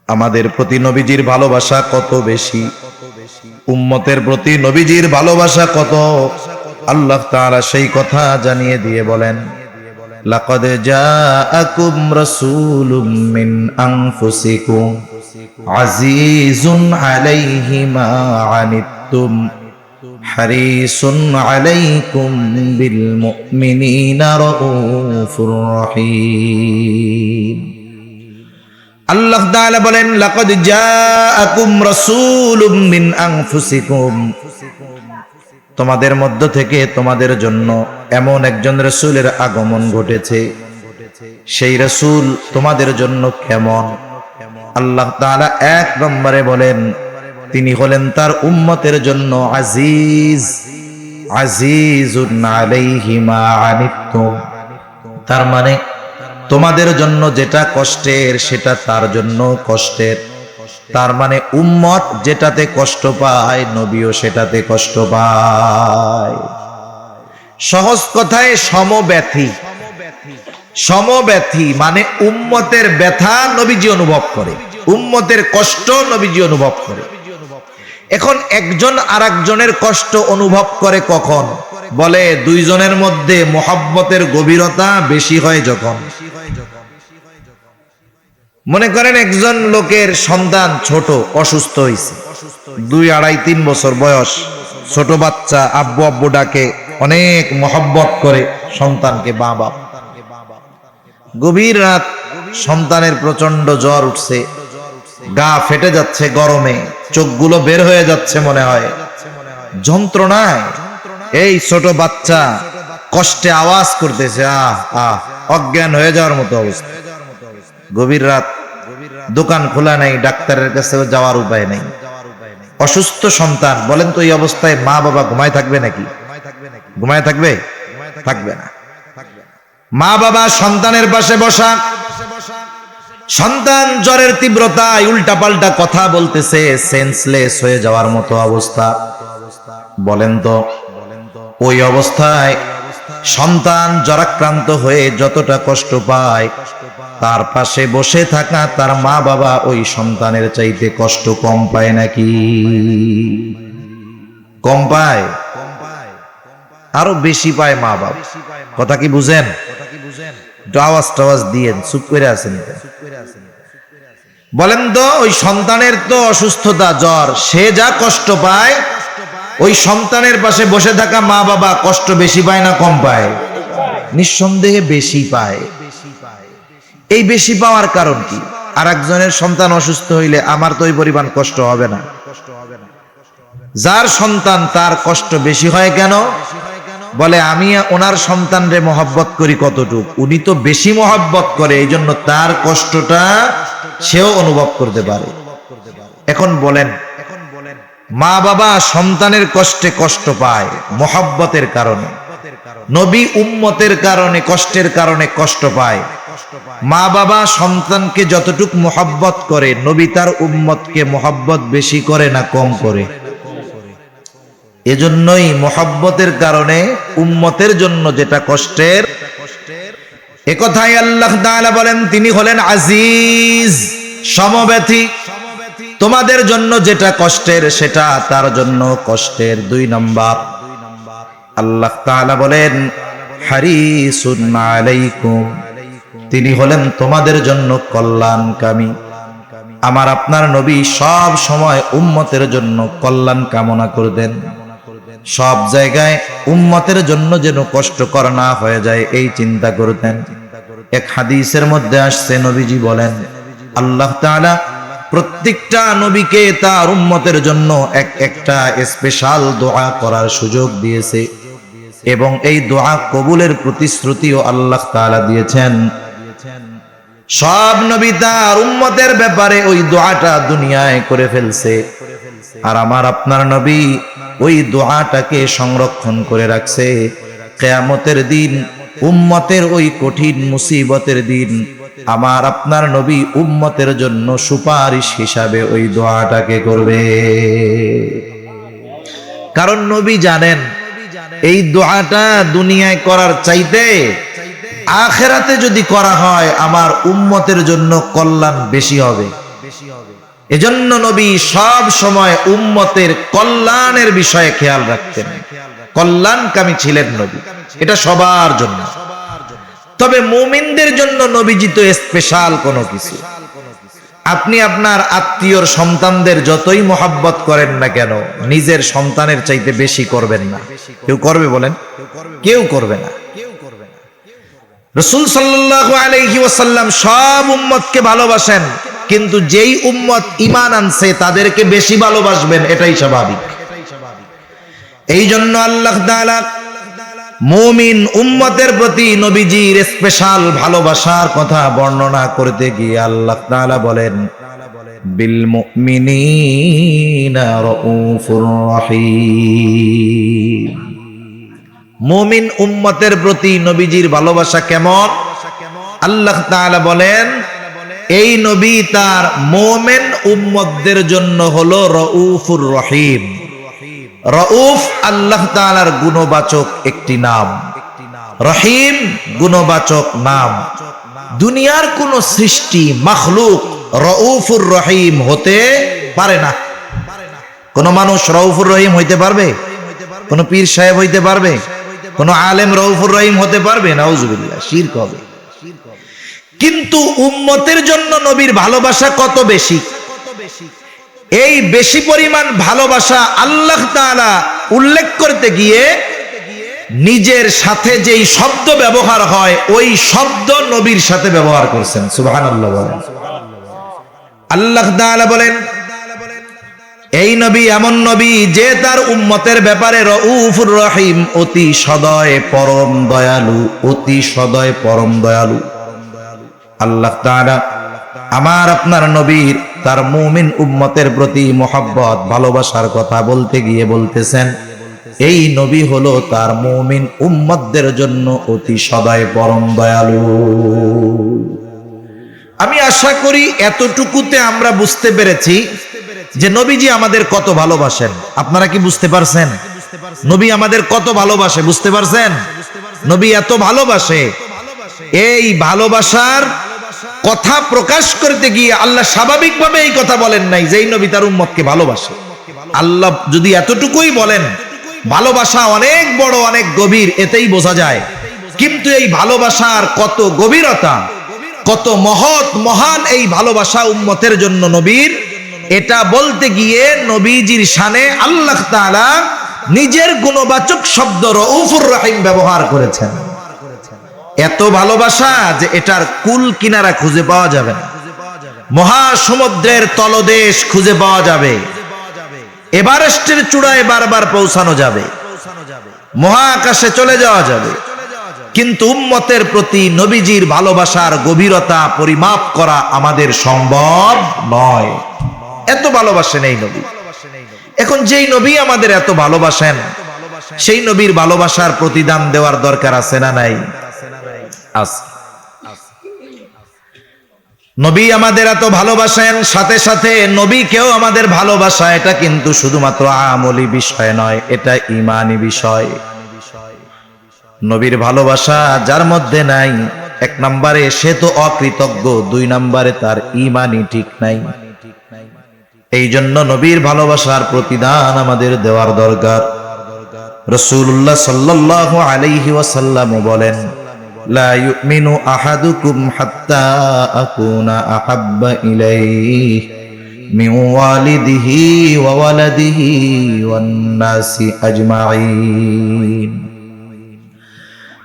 A: আমাদের প্রতি নবীজির ভালোবাসা কত বেশি, উম্মতের প্রতি নবীজির ভালোবাসা কত, আল্লাহ তাআলা সেই কথা জানিয়ে দিয়ে বলেন, লাকাদ জাআকুম রাসূলুম মিন আনফুসিকুম আজিজুন আলাইহি মা আনিতুম হারিসুন আলাইকুম বিল মুমিনিনা রাউফুর রহিম। আল্লাহ তাআলা বলেন, লাকাদ জাআকুম রাসূলুম মিন আনফুসিকুম, তোমাদের মধ্য থেকে তোমাদের জন্য এমন একজন রাসূলের আগমন ঘটেছে। সেই রাসূল তোমাদের জন্য কেমন? আল্লাহ তাআলা এক নম্বরে বলেন, তিনি হলেন তার উম্মতের জন্য আজিজ, আজিজুন আলাইহি মা আনিতুম। তার মানে তোমাদের জন্য যেটা কষ্টের সেটা তার জন্য কষ্টের। তার মানে উম্মত যেটাতে কষ্ট পায় নবীও সেটাতে কষ্ট পায়। সহজ কথায় সমব্যথী। সমব্যথী মানে উম্মতের ব্যথা নবীজি অনুভব করে, উম্মতের কষ্ট নবীজি অনুভব করে। এখন একজন আরেকজনের কষ্ট অনুভব করে কখন? বলে দুইজনের মধ্যে মোহাব্বতের গভীরতা বেশি হয় যখন। মনে করেন একজন লোকের সন্তান ছোট, অসুস্থ হয়েছে, 2, 2.5, 3 বছর বয়স, ছোট বাচ্চা, আব্বু আব্বু ডাকে, অনেক মোহাব্বত করে সন্তানকে, বাবা। গভীর রাত, সন্তানের প্রচন্ড জ্বর উঠছে, গা ফেটে যাচ্ছে গরমে, চোখগুলো বের হয়ে যাচ্ছে মনে হয় যন্ত্রণায়। এই ছোট বাচ্চা কষ্টে আওয়াজ করতেছে, আহ আহ, অজ্ঞান হয়ে যাওয়ার মতো অবস্থা। গভীর রাত, দোকান খোলা নাই, ডাক্তারের কাছে যাওয়ার উপায় নাই, অসুস্থ সন্তান, বলেন তো এই অবস্থায় মা বাবা ঘুমায় থাকবে নাকি? ঘুমায় থাকবে? থাকবে না। মা বাবা সন্তানের পাশে বসা, সন্তান জ্বরের তীব্রতায় উল্টা পাল্টা কথা বলতেছে, সেন্সলেস হয়ে যাওয়ার মতো অবস্থা। বলেন তো ওই অবস্থায় সন্তান জ্বরাক্রান্ত হয়ে যতটা কষ্ট পায়, তার পাশে বসে থাকা তার মা বাবা ওই সন্তানের চাইতে কষ্ট কম পায় নাকি? কম পায়? আরো বেশি পায় মা বাবা। কথা কি বুঝেন? আওয়াজ টাওয়াজ দিয়েন, চুপ করে আছেন। বলেন তো ওই সন্তানের তো অসুস্থতা, জ্বর, সে যা কষ্ট পায়, ওই সন্তানের পাশে বসে থাকা মা বাবা কষ্ট বেশি পায় না কম পায়? নিঃসন্দেহে বেশি পায়। এই বেশি পাওয়ার কারণ কি? আর একজনের সন্তান অসুস্থ হইলে আমার তো ওই পরিমাণ কষ্ট হবে না। যার সন্তান তার কষ্ট বেশি হয় কেন? বলে আমি ওনার সন্তানরে মহব্বত করি কতটুক, উনি তো বেশি মহব্বত করে, এই জন্য তার কষ্টটা সেও অনুভব করতে পারে। এখন বলেন, মা বাবা সন্তানের কষ্টে কষ্ট পায় মহব্বতের কারণে, নবী উম্মতের কারণে কষ্টের কারণে কষ্ট পায়। মা বাবা সন্তানকে যতটুক মহব্বত করে, নবী তার উম্মতকে মহব্বত বেশি করে না কম করে? এজন্যই মহব্বতের কারণে উম্মতের জন্য যেটা কষ্টের, একথাই আল্লাহ তাআলা বলেন তিনি হলেন আজিজ, সমব্যথী। তোমাদের জন্য যেটা কষ্টের সেটা তার জন্য কষ্টের। 2 নাম্বার, আল্লাহ তাআলা বলেন হারিসুন আলাইকুম, তিনি হলেন তোমাদের জন্য কল্যাণকামী। আমার আপনার নবী সব সময় উম্মতের জন্য কল্যাণ কামনা করতেন। সব জায়গায় উম্মতের জন্য যেন কষ্টকর না হয়ে যায় এই চিন্তা করতেন। এক হাদিসের মধ্যে আসছে, নবীজি বলেন আল্লাহ তাআলা প্রত্যেকটা নবীকে তার উম্মতের জন্য একটা স্পেশাল দোয়া করার সুযোগ দিয়েছে, এবং এই দোয়া কবুলের প্রতিশ্রুতিও আল্লাহ তাআলা দিয়েছেন। সব নবী তার উম্মতের ব্যাপারে ওই দোয়াটা দুনিয়ায় করে ফেলছে, আর আমার আপনার নবী ওই দোয়াটাকে সংরক্ষণ করে রাখছে। কিয়ামতের দিন উম্মতের ওই কঠিন মুসিবতের দিন আমার আপনার নবী উম্মতের জন্য সুপারিশ হিসাবে ওই দোয়াটাকে করবে। কারণ নবী জানেন এই দোয়াটা দুনিয়ায় করার চাইতে আখিরাতে যদি করা হয় আমার উম্মতের জন্য কল্যাণ বেশি হবে। এজন্য নবী সব সময় উম্মতের কল্যাণের বিষয়ে খেয়াল রাখতেন, কল্যাণকামী ছিলেন নবী, এটা সবার জন্য। তবে মুমিনদের জন্য নবীজি তো স্পেশাল কোনো কিছু। আপনি আপনার আত্মীয়র সন্তানদের যতই মহব্বত করেন না কেন, নিজের সন্তানের চাইতে বেশি করবেন না। কেউ করবে বলেন? কেউ করবে না। রাসূল সাল্লাল্লাহু আলাইহি ওয়াসাল্লাম সব উম্মতকে ভালোবাসেন, কিন্তু যেই উম্মত ঈমান আনছে তাদেরকে বেশি ভালোবাসবেন, এটাই স্বাভাবিক। এই জন্য আল্লাহ তাআলা মুমিন উম্মতের প্রতি নবীজির স্পেশাল ভালোবাসার কথা বর্ণনা করতে গিয়ে আল্লাহ তাআলা বলেন বিল মুমিনিনা রাউফুর রহিম। মুমিন উম্মতের প্রতি নবীজির ভালোবাসা কেমন? আল্লাহ তাআলা বলেন এই নবী তার মুমিন উম্মতদের জন্য হলো রাউফুর রহিম। রাউফ আল্লাহ তাআলার গুণবাচক একটি নাম, রহিম গুণবাচক নাম। দুনিয়ার কোন সৃষ্টি মাখলুক রাউফুর রহিম হতে পারে না। কোন মানুষ রাউফুর রহিম হইতে পারবে? কোন পীর সাহেব হইতে পারবে? কোন আলেম রাউফুর রহিম হতে পারবে? নাউজুবিল্লাহ, শিরক হবে। কিন্তু উম্মতের জন্য নবীর ভালোবাসা কত বেশি! এই বেশি পরিমাণ ভালোবাসা আল্লাহ তাআলা উল্লেখ করতে গিয়ে নিজের সাথে যেই শব্দ ব্যবহার হয় ওই শব্দ নবীর সাথে ব্যবহার করছেন। সুবহানাল্লাহ বলেন। আল্লাহ তাআলা বলেন এই নবী এমন নবী যে তার উম্মতের ব্যাপারে রাউফুর রহিম, অতি সদয় পরম দয়ালু, অতি সদয় পরম দয়ালু। আল্লাহ তাআলা আমার আপনার নবীর তার মুমিন উম্মতের প্রতি মোহাব্বত ভালোবাসার কথা বলতে গিয়ে বলতেছেন, এই নবী হলো তার মুমিন উম্মতদের জন্য অতি সদয় পরম দয়ালু। আমি আশা করি এতটুকুতে আমরা বুঝতে পেরেছি যে নবীজি আমাদের কত ভালোবাসেন। আপনারা কি বুঝতে পারছেন নবী আমাদের কত ভালোবাসে? বুঝতে পারছেন? নবী এত ভালোবাসে, এই ভালোবাসার কথা প্রকাশ করতে গিয়ে আল্লাহ স্বাভাবিকভাবে এই কথা বলেন নাই যে এই নবী তার উম্মতকে ভালোবাসে। আল্লাহ যদি এতটুকুই বলেন ভালোবাসা অনেক বড় অনেক গভীর, এতেই বোঝা যায়। কিন্তু এই ভালোবাসার কত গভীরতা, কত মহৎ মহান এই ভালোবাসা উম্মতের জন্য নবীর, এটা বলতে গিয়ে নবীজির শানে আল্লাহ তাআলা নিজের গুণবাচক শব্দ রউফুর রহিম ব্যবহার করেছেন। এত ভালোবাসা যে এটার কুল কিনারা খুঁজে পাওয়া যাবে না, মহাসমুদ্রের তলদেশ খুঁজে পাওয়া যাবে, এভারেস্টের চূড়ায় বারবার পৌঁছানো যাবে, মহাকাশে চলে যাওয়া যাবে, কিন্তু উম্মতের প্রতি নবীজির ভালোবাসার গভীরতা পরিমাপ করা আমাদের সম্ভব নয়। এত ভালোবাসেন এই নবী। এখন যেই নবী আমাদের এত ভালোবাসেন, সেই নবীর ভালোবাসার প্রতিদান দেওয়ার দরকার আছে না নাই? আছে। নবী আমাদের এত ভালোবাসেন, সাথে সাথে নবীকেও আমাদের ভালোবাসা, এটা কিন্তু শুধুমাত্র আমলি বিষয় নয়, এটা ঈমানি বিষয়। নবীর ভালোবাসা যার মধ্যে নাই, এক নম্বরে সে তো অকৃতজ্ঞ, দুই নম্বরে তার ঈমানই ঠিক নাই। এই জন্য নবীর ভালোবাসার প্রতিদান আমাদের দেওয়ার দরকার। রাসূলুল্লাহ সাল্লাল্লাহু আলাইহি ওয়াসাল্লাম বলেন, লা ইউমিনু আহাদুকুম হাত্তা আকুনা আহাব্বা ইলাইহি মিন ওয়ালিদিহি ওয়া ওয়ালাদিহি ওয়ান নাসি আজমাইন।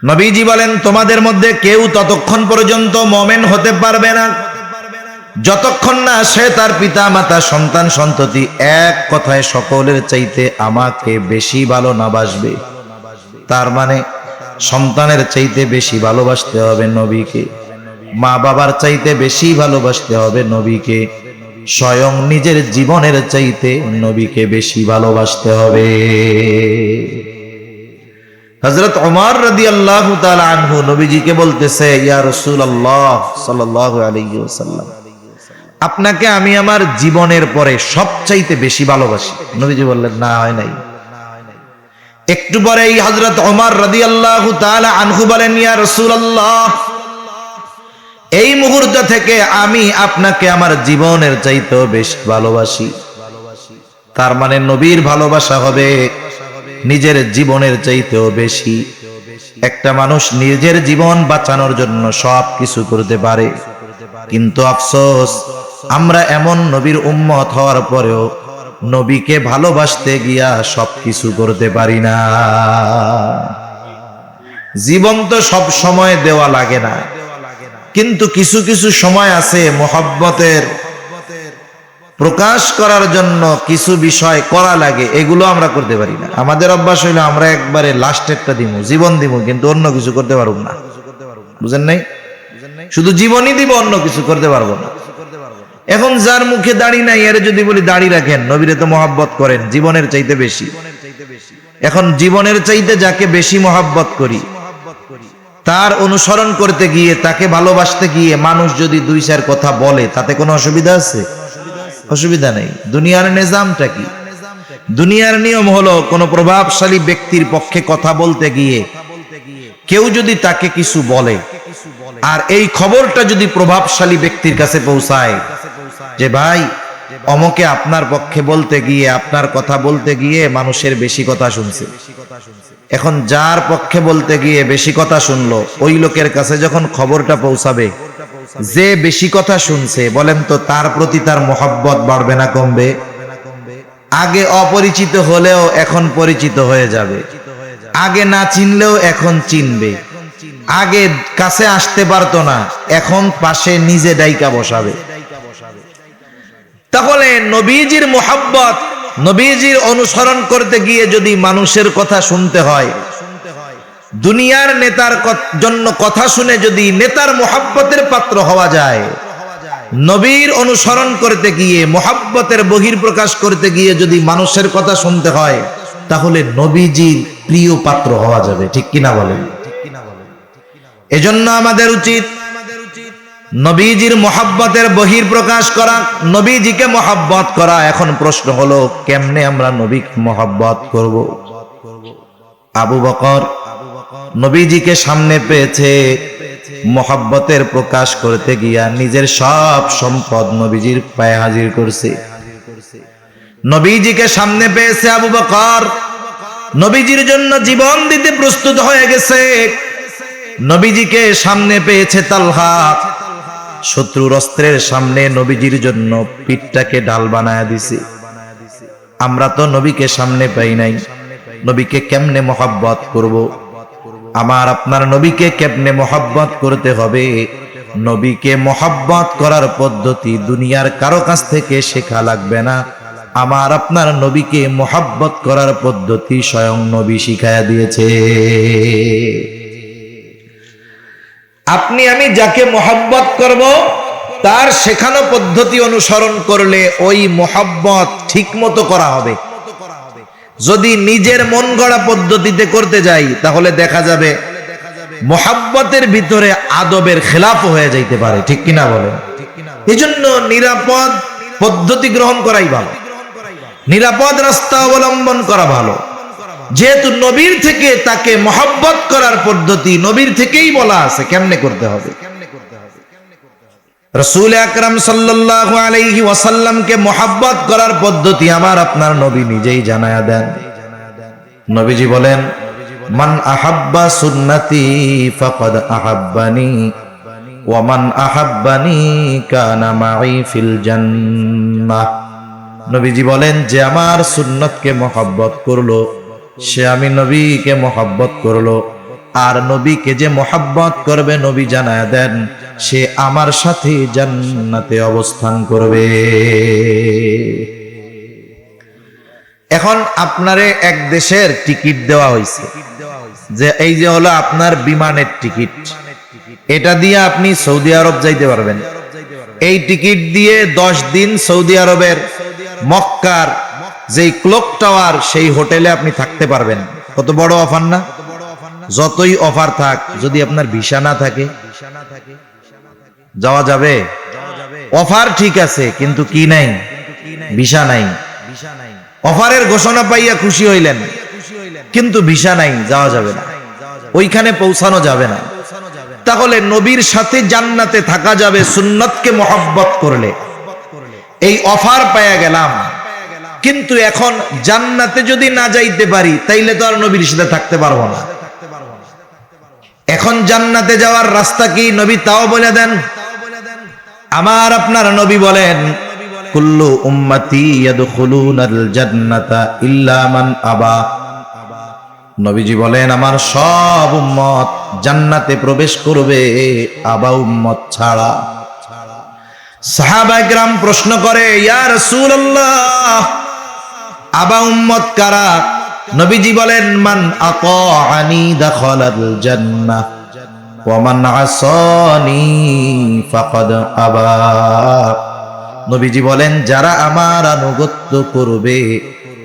A: নবীজি বলেন, তোমাদের মধ্যে কেউ ততক্ষণ পর্যন্ত মুমিন হতে পারবে না যতক্ষণ না সে তার পিতা মাতা সন্তান সন্ততি এক কথায় সকলের চাইতে আমাকে বেশি ভালো না বাসবে। তার মানে সন্তানের চাইতে বেশি ভালোবাসতে হবে নবীকে, মা বাবার চাইতে বেশি ভালোবাসতে হবে নবীকে, স্বয়ং নিজের জীবনের চাইতে নবীকে বেশি ভালোবাসতে হবে। হযরত ওমর রাদিয়াল্লাহু তাআলা আনহু নবীজিকে বলতেছে, ইয়া রাসূলুল্লাহ সাল্লাল্লাহু আলাইহি ওয়াসাল্লাম, আপনাকে আমি আমার জীবনের পরে সবচাইতে বেশি ভালোবাসি। নবীজি বললেন, না হয় নাই। একটু পরেই হযরত ওমর রাদিয়াল্লাহু তাআলা আনহু বলেন, ইয়া রাসূলুল্লাহ, এই মুহূর্ত থেকে আমি আপনাকে আমার জীবনের চাইতেও বেশি ভালোবাসি। তার মানে নবীর ভালোবাসা হবে নিজের জীবনের চাইতেও বেশি। একটা মানুষ নিজের জীবন বাঁচানোর জন্য সব কিছু করতে পারে, কিন্তু আফসোস আমরা এমন নবীর উম্মত হওয়ার পরেও নবীকে ভালোবাসতে গিয়া সবকিছু করতে পারি না। জীবন তো সব সময় দেওয়া লাগে না, কিন্তু কিছু কিছু সময় আছে মহব্বতের প্রকাশ করার জন্য কিছু বিষয় করা লাগে, এগুলো আমরা করতে পারি না। আমাদের অভ্যাস হইলো আমরা একবারে লাস্টেরটা দিব, জীবন দিব, কিন্তু অন্য কিছু করতে পারব না। বুঝেন নাই? শুধু জীবনই দিব, অন্য কিছু করতে পারবো না। এখন যার মুখে দাড়ি নাই, এর যদি বলি দাড়ি রাখেন, নবীরে তো মহব্বত করেন জীবনের চাইতে বেশি। এখন জীবনের চাইতে যাকে বেশি মহব্বত করি, তার অনুসরণ করতে গিয়ে, তাকে ভালোবাসতে গিয়ে মানুষ যদি দুই চার কথা বলে, তাতে কোনো অসুবিধা আছে? অসুবিধা নেই। দুনিয়ার নিজামটা কি? দুনিয়ার নিয়ম হলো কোন প্রভাবশালী ব্যক্তির পক্ষে কথা বলতে গিয়ে কেউ যদি তাকে কিছু বলে, আর এই খবরটা যদি প্রভাবশালী ব্যক্তির কাছে পৌঁছায় যে ভাই অমকে আপনার পক্ষে বলতে গিয়ে, আপনার কথা বলতে গিয়ে মানুষের বেশি কথা শুনছে, এখন যার পক্ষে বলতে গিয়ে বেশি কথা শুনলো, ওই লোকের কাছে যখন খবরটা পৌঁছাবে, যে বেশি কথা শুনছে, বলেন তো তার প্রতি তার মহব্বত বাড়বে না কমবে? আগে অপরিচিত হলেও এখন পরিচিত হয়ে যাবে, আগে না চিনলেও এখন চিনবে, আগে কাছে আসতে পারতো না, এখন পাশে নিজে ডাইকা বসাবে। তাহলে নবীজির মহব্বত, নবীজির অনুসরণ করতে গিয়ে যদি মানুষের কথা শুনতে হয়, দুনিয়ার নেতার জন্য কথা শুনে যদি নেতার মহব্বতের পাত্র হওয়া যায়, নবীর অনুসরণ করতে গিয়ে, মুহাব্বতের বহির্প্রকাশ করতে গিয়ে যদি মানুষের কথা শুনতে হয়, তাহলে নবীজির প্রিয় পাত্র হওয়া যাবে, ঠিক কিনা বলেন? এজন্য আমাদের উচিত নবীজির মুহাব্বতের বহির্প্রকাশ করা, নবীজিকে মুহাব্বত করা। এখন প্রশ্ন হলো, কেমনে আমরা নবীকে মুহাব্বত করব? আবু বকর নবীজিকে সামনে পেয়েছে, মুহাব্বতের প্রকাশ করতে গিয়া নিজের সব সম্পদ নবীজির পায়ে হাজির করছে। নবীজিকে সামনে পেয়েছে আবু বকর, নবীজির জন্য জীবন দিতে প্রস্তুত হয়ে গেছে। নবীজিকে সামনে পেয়েছে তালহা, শত্রুর অস্ত্রের সামনে নবীজির জন্য পিঠটাকে ঢাল বানায়া দিছে। আমরা তো নবীকে সামনে পাই নাই, নবীকে কেমনে মুহাব্বত করব? আমার আপনার নবীকে কেমনে মুহাব্বত করতে হবে? নবীকে মুহাব্বত করার পদ্ধতি দুনিয়ার কারো কাছ থেকে শেখা লাগবে না। আমার আপনার নবীকে মুহাব্বত করার পদ্ধতি স্বয়ং নবী শিখায়া দিয়েছে। আপনি আমি যাকে মুহাব্বত করব, তার শেখানো পদ্ধতি অনুসরণ করলে ওই মুহাব্বত ঠিক মতো করা হবে। যদি নিজের মন গড়া পদ্ধতিতে করতে যাই, তাহলে দেখা যাবে মুহাব্বতের ভিতরে আদবের খেলাফ হয়ে যাইতে পারে, ঠিক কিনা বলেন? এজন্য নিরাপদ পদ্ধতি গ্রহণ করাই ভালো, নিরাপদ রাস্তা অবলম্বন করা ভালো। যেহেতু নবীর থেকে তাকে মুহাব্বত করার পদ্ধতি নবীর থেকেই বলা আছে কেমনে করতে হবে। রাসূল আকরাম সাল্লাল্লাহু আলাইহি ওয়াসাল্লামকে মুহাব্বত করার পদ্ধতি আমার আপনার নবী নিজেই জানায়া দেন। নবীজি বলেন, মান আহাব্বা সুন্নতি ফাকাদ আহাব্বানি ওয়া মান আহাব্বানি কানা মাই ফিল জান্নাহ। নবীজি বলেন, যে আমার সুন্নতকে মুহাব্বত করলো, সে আমি নবীকে মুহাব্বত করলো। আর নবীকে যে মুহাব্বত করবে, নবী জানায়া দেন, সে আমার সাথে জান্নাতে অবস্থান করবে। এখন আপনারে এক দেশের টিকিট দেওয়া হয়েছে, যে এই যে হলো আপনার বিমানের টিকিট, এটা দিয়ে আপনি সৌদি আরব যাইতে পারবেন। এই টিকিট দিয়ে 10 দিন সৌদি আরবের মক্কার যেই ক্লক টাওয়ার, সেই হোটেলে আপনি থাকতে পারবেন। কত বড় অফার না? যতই অফার থাক, যদি আপনার ভিসা না থাকে যাওয়া যাবে? অফার ঠিক আছে, কিন্তু কি নাই? ভিসা নাই। অফারের ঘোষণা পাইয়া খুশি হইলেন, কিন্তু ভিসা নাই, যাওয়া যাবে না, ওইখানে পৌঁছানো যাবে না। তাহলে নবীর সাথে জান্নাতে থাকা যাবে সুন্নতকে মুহাব্বত করলে। এই অফার পাইয়া গেলাম, কিন্তু এখন জান্নাতে যদি না যাইতে পারি, তাইলে তো আর নবীর সাথে থাকতে পারবো না। এখন জান্নাতে যাওয়ার রাস্তা কি? নবী তাও বলে দেন। আমার আপনার নবী বলেন, কুল্লু উম্মতি ইয়াদখুলুনাল জান্নাতা ইল্লা মান আবা। নবীজি বলেন, আমার সব উম্মত জান্নাতে প্রবেশ করবে, আবা উম্মত ছাড়া। সাহাবায়ে কেরাম প্রশ্ন করে, ইয়া রাসূলুল্লাহ, আবা উম্মত কারা? নবীজি বলেন, মান আতাআনি দাখালাল জান্নাহ ওয়া মান আসানি ফাকাদ আবা। নবীজি বলেন, যারা আমার আনুগত্য করবে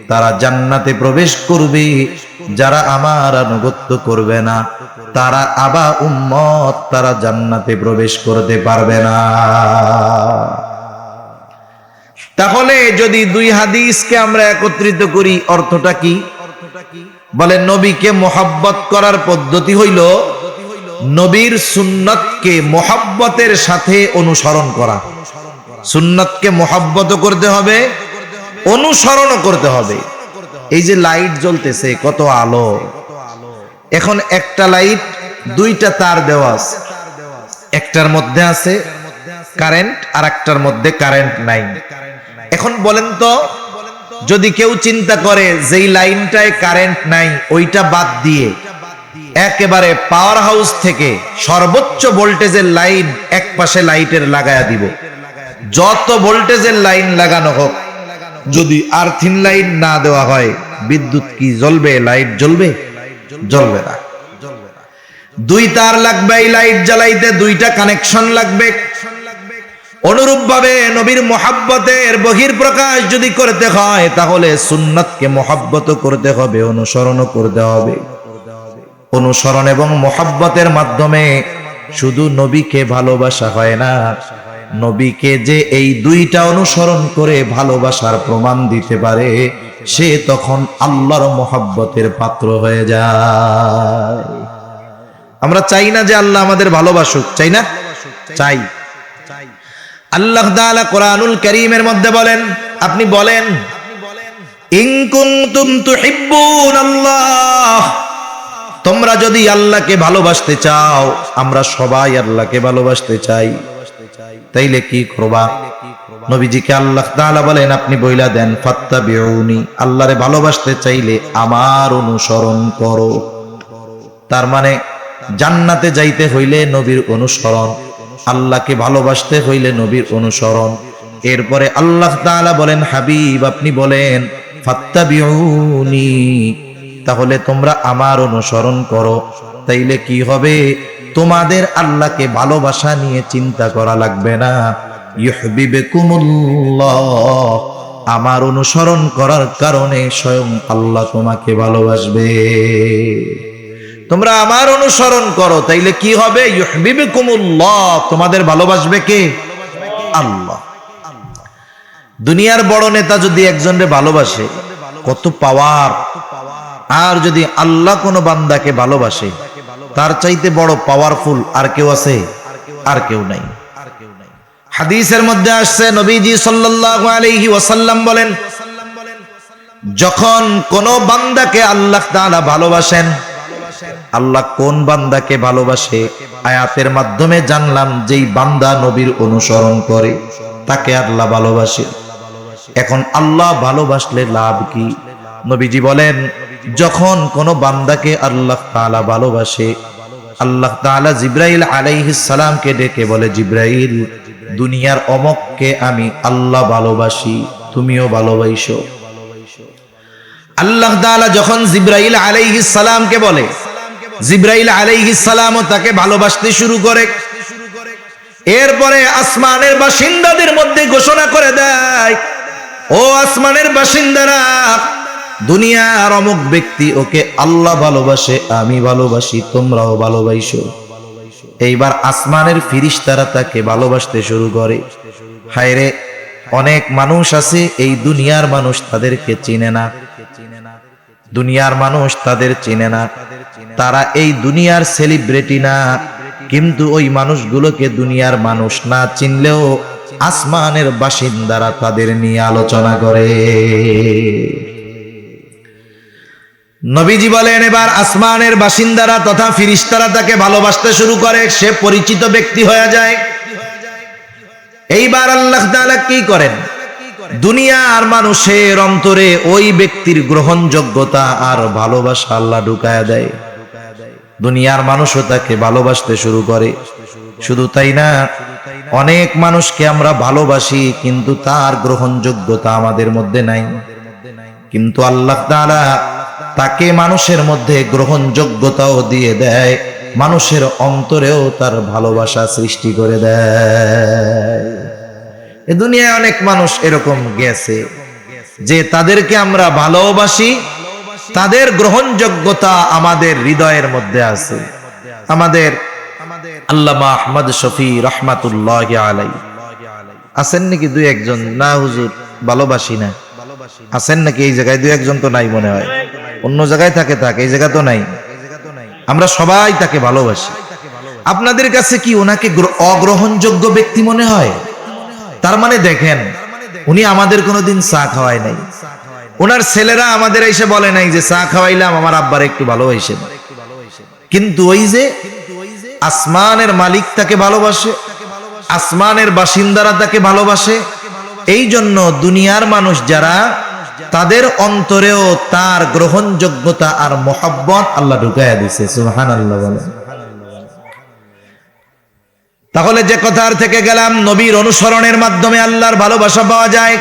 A: তারা জান্নাতে প্রবেশ করবে, যারা আমার আনুগত্য করবে না তারা আবা উম্মত, তারা জান্নাতে প্রবেশ করতে পারবে না। তাহলে যদি দুই হাদিসকে আমরা একত্রিত করি, অর্থটা কি? বলে, নবীকে মুহাব্বত করার পদ্ধতি হইল নবীর সুন্নতকে মুহাব্বতের সাথে অনুসরণ করা। সুন্নতকে মুহাব্বত করতে হবে, অনুসরণ করতে হবে। এই যে লাইট জ্বলতেছে, কত আলো! এখন একটা লাইট, দুইটা তার দেওয়া আছে, একটার মধ্যে আছে কারেন্ট আর একটার মধ্যে কারেন্ট নাই। এখন বলেন তো, যদি কেউ চিন্তা করে যেই লাইনটায় কারেন্ট নাই ওইটা বাদ দিয়ে একেবারে পাওয়ার হাউস থেকে সর্বোচ্চ ভোল্টেজের লাইন এক পাশে লাইটের লাগায়া দিব, যত ভোল্টেজের লাইন লাগানো হোক, যদি আর্থিং লাইন না দেওয়া হয়, বিদ্যুৎ কি জ্বলবে? লাইট জ্বলবে? জ্বলবে না। দুই তার লাগবে এই লাইট জ্বালাইতে, দুইটা কানেকশন লাগবে। অনুরূপভাবে নবীর মুহাব্বতের বহির্প্রকাশ যদি করতে হয় তাহলে সুন্নাতকে মুহাব্বত করতে হবে, অনুসরণও করতে হবে। অনুসরণ এবং মুহাব্বতের মাধ্যমে শুধু নবীকে ভালোবাসা হয় না, নবীকে যে এই দুইটা অনুসরণ করে ভালোবাসার প্রমাণ দিতে পারে সে তখন আল্লাহর মুহাব্বতের পাত্র হয়ে যায়। আমরা চাই না যে আল্লাহ আমাদের ভালোবাসুক, চাই না? চাই। আল্লাহ তাআলা কোরআনুল কারীমের মধ্যে বলেন, আপনি বলেন ইন কুনতুম তুহিব্বুনাল্লাহ, তোমরা যদি আল্লাহকে ভালোবাসতে চাও, আমরা সবাই আল্লাহকে ভালোবাসতে চাই, তাইলে কি করবা? নবীজিকে আল্লাহ তাআলা বলেন আপনি বইলা দেন ফাত্তাবিউনি, আল্লাহরে ভালোবাসতে চাইলে আমার অনুসরণ করো। তার মানে জান্নাতে যাইতে হইলে নবীর অনুসরণ, আল্লাহকে ভালোবাসতে হইলে নবীর অনুসরণ। এরপরে আল্লাহ তাআলা বলেন হাবিব আপনি বলেন ফাত্তাবিউনি, তাহলে তোমরা আমার অনুসরণ করো। তাইলে কি হবে? তোমাদের আল্লাহকে ভালোবাসা নিয়ে চিন্তা করা লাগবে না। ইউহিব্বুকুমুল্লাহ, আমার অনুসরণ করার কারণে স্বয়ং আল্লাহ তোমাকে ভালোবাসবে। তোমরা আমার অনুসরণ করো, তাইলে কি হবে? ইউহিব্বুকুমুল্লাহ, তোমাদের ভালোবাসবে কে? আল্লাহ। দুনিয়ার বড় নেতা যদি একজনকে ভালোবাসে কত পাওয়ার, আর যদি আল্লাহ কোন বান্দাকে ভালোবাসে তার চাইতে বড় পাওয়ারফুল আর কেউ আছে? আর কেউ নাই। হাদিসের মধ্যে আসছে নবীজি সাল্লাল্লাহু আলাইহি ওয়াসাল্লাম বলেন যখন কোন বান্দাকে আল্লাহ তাআলা ভালোবাসেন, আল্লাহ কোন বান্দাকে ভালোবাসে আয়াতের মাধ্যমে জানলাম, যেই বান্দা নবীর অনুসরণ করে তাকে আল্লাহ ভালোবাসে। এখন আল্লাহ ভালোবাসলে লাভ কি? নবীজি বলেন যখন কোন বান্দাকে আল্লাহ তাআলা ভালোবাসে, আল্লাহ তাআলা জিবরাইল আলাইহিস সালামকে ডেকে বলে জিবরাইল দুনিয়ার অমুককে আমি আল্লাহ ভালোবাসি, তুমিও ভালোবাসো। আল্লাহ তাআলা যখন জিবরাইল আলাইহিস সালামকে বলে, জিবরাইল আলাইহিস সালামও তাকে ভালোবাসতে শুরু করে। এরপরে আসমানের বাসিন্দাদের মধ্যে ঘোষণা করে দেয়, ও আসমানের বাসিন্দারা, দুনিয়ার অমুক ব্যক্তি ওকে আল্লাহ ভালোবাসে, আমি ভালোবাসি, তোমরাও ভালোবাসো। এইবার আসমানের ফেরেশতারা তাকে ভালোবাসতে শুরু করে। হায়রে, অনেক মানুষ আছে এই দুনিয়ার মানুষ তাদেরকে চিনে না, দুনিয়ার মানুষ তাদের চিনে না, তারা এই দুনিয়ার সেলিব্রিটি না, কিন্তু ওই মানুষগুলোকে দুনিয়ার মানুষ না চিনলেও আসমানের বাসিন্দারা তাদের নিয়ে আলোচনা করে। নবীজি বলেন এবার আসমানের বাসিন্দারা তথা ফেরেশতারা তাকে ভালোবাসতে শুরু করে, সে পরিচিত ব্যক্তি হয়ে যায়। এইবার আল্লাহ তাআলা কি করেন? দুনিয়ার মানুষের অন্তরে ওই ব্যক্তির গ্রহণযোগ্যতা আর ভালোবাসা আল্লাহ ঢুকায়া দেয়। দুনিয়ার মানুষও তাকে ভালোবাসতে শুরু করে। শুধু তাই না, অনেক মানুষকে আমরা ভালোবাসি কিন্তু তার গ্রহণযোগ্যতা আমাদের মধ্যে নাই, কিন্তু আল্লাহ তাআলা তাকে মানুষের মধ্যে গ্রহণযোগ্যতাও দিয়ে দেয়, মানুষের অন্তরেও তার ভালোবাসা সৃষ্টি করে দেয়। এই দুনিয়ায় অনেক মানুষ এরকম গেছে যে তাদেরকে আমরা ভালোবাসি, তাদের গ্রহণযোগ্যতা আমাদের হৃদয়ের মধ্যে আছে। আমাদের আল্লামা আহমদ শফি রহমাতুল্লাহি আলাইহি আছেন নাকি দুই একজন? না হুজুর, ভালোবাসি না। আছেন নাকি এই জায়গায়? দুই একজন তো নাই মনে হয়, অন্য জায়গায় থাকে, এই জায়গা তো নাই। আমরা সবাই তাকে ভালোবাসি। আপনাদের কাছে কি ওনাকে অগ্রহণযোগ্য ব্যক্তি মনে হয়? তার মানে দেখেন, উনি আমাদের কোনোদিন চা খাওয়ায় নাই, ওনার ছেলেরা আমাদের এসে বলে নাই যে চা খাওয়াইলাম আমার আব্বার একটু ভালোবাসেন, কিন্তু ওই যে আসমানের মালিক তাকে ভালোবাসে, আসমানের বাসিন্দারা তাকে ভালোবাসে। এই জন্য দুনিয়ার মানুষ যারা, তাদের অন্তরেও তার গ্রহণযোগ্যতা আর মোহাব্বত আল্লাহ ঢুকাইয়া দিছে। সুবহানাল্লাহ বলেন। তাহলে যে কথার থেকে গেলাম, নবীর অনুসরণের মাধ্যমে আল্লাহর ভালোবাসা পাওয়া যায়,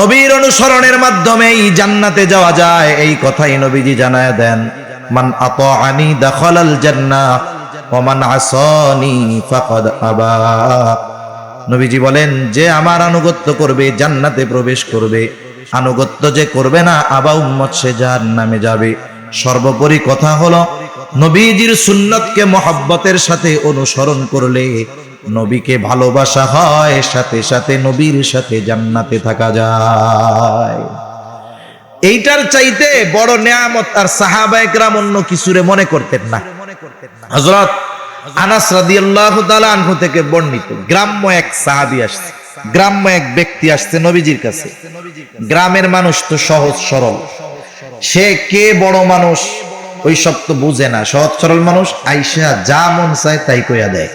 A: নবীর অনুসরণের মাধ্যমেই জান্নাতে যাওয়া যায়, এই কথাই নবীজি জানায় দেন, মান আতাআনি দাখালাল জান্নাহ ওয়া মান আসানি ফাকাদ আবা। নবীজি বলেন, যে আমার আনুগত্য করবে জান্নাতে প্রবেশ করবে, আনুগত্য যে করবে না আবা উম্মত সে জাহান্নামে যাবে। সর্বোপরি কথা হলো, নবীজির সুন্নতকে মহব্বতের সাথে অনুসরণ করলে নবীকে ভালোবাসা হয়, সাথে সাথে নবীর সাথে জান্নাতে থাকা যায়। এইটার চাইতে বড় নেয়ামত আর সাহাবায়ে কেরাম অন্য কিছুরে মনে করতেন না। হযরত আনাস রাদিয়াল্লাহু তাআলা আনহু থেকে বর্ণিত, গ্রাম্য এক সাহাবী আসছে, গ্রাম্য এক ব্যক্তি আসছে নবীজির কাছে। গ্রামের মানুষ তো সহজ সরল, সে কে বড় মানুষ ওই সব তো বুঝে না, সহজ সরল মানুষ আইসা যা মন চায় তাই কইয়া দেয়।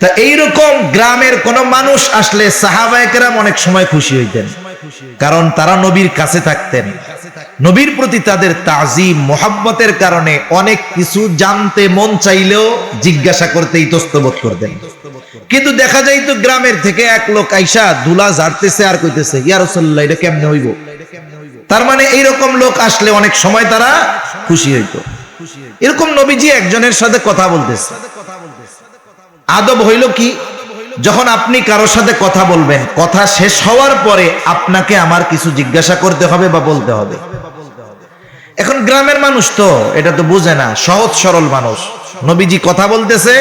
A: তা এইরকম গ্রামের কোন মানুষ আসলে সাহাবায়ে কেরাম অনেক সময় খুশি হইতেন, কারণ তারা নবীর কাছে থাকতেন। নবীর প্রতি তাদের তাজিম মোহাব্বতের কারণে অনেক কিছু জানতে মন চাইলেও জিজ্ঞাসা করতে ইতস্তবোধ করতেন। কিন্তু দেখা যাইতো গ্রামের থেকে এক লোক আইসা ধুলা ঝাড়তেছে আর কইতেছে, ইয়া রাসূলুল্লাহ এটা কেমনে হইব। তার মানে এইরকম লোক আসলে অনেক সময় তারা খুশি হইতো। এরকম নবীজি একজনের সাথে কথা বলতেছে। আদব হইল কি, যখন আপনি কারোর সাথে কথা বলবেন, কথা শেষ হওয়ার পরে আপনাকে আমার কিছু জিজ্ঞাসা করতে হবে বা বলতে হবে। এখন গ্রামের মানুষ তো এটা তো বুঝে না, সহজ সরল মানুষ। নবীজি কথা বলতেছে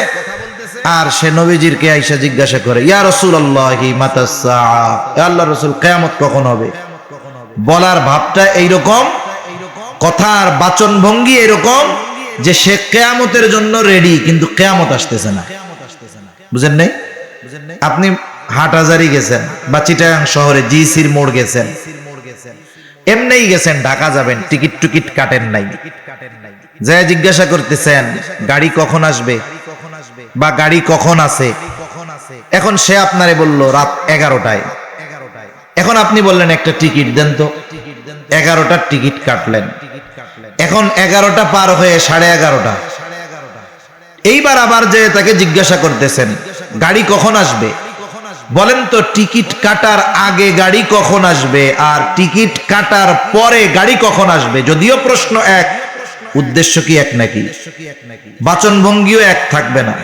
A: আর সে নবীজির কে আইসা জিজ্ঞাসা করে, ইয়া রাসূলুল্লাহি মাতাস সাআ, ইয়া আল্লাহর রাসূল কিয়ামত কখন হবে। বলার ভাবটা এইরকম, কথার বাচন ভঙ্গি এরকম যে সে কিয়ামতের জন্য রেডি, কিন্তু কিয়ামত আসতেছে না। বুঝেন নাই? আপনি হাটহাজারী গেছেন বা চিটাগাং শহরে জিসির মোড় গেছেন, এমনিই গেছেন, ঢাকা যাবেন, টিকিট টুকিট কাটেন নাই, যা জিজ্ঞাসা করতেছেন গাড়ি কখন আসবে বা গাড়ি কখন আছে। এখন সে আপনারে বলল রাত 11টায়। এখন আপনি বললেন একটা টিকিট দেন তো, 11টার টিকিট কাটলেন। এখন 11টা পার হয়ে 11:30। এইবার আবার যে তাকে জিজ্ঞাসা করতেছেন গাড়ি কখন আসবে, বলেন তো টিকিট কাটার আগে গাড়ি কখন আসবে আর টিকিট কাটার পরে গাড়ি কখন আসবে। যদিও প্রশ্ন এক, উদ্দেশ্য কি এক নাকি? বাচন ভঙ্গিও এক থাকবে না।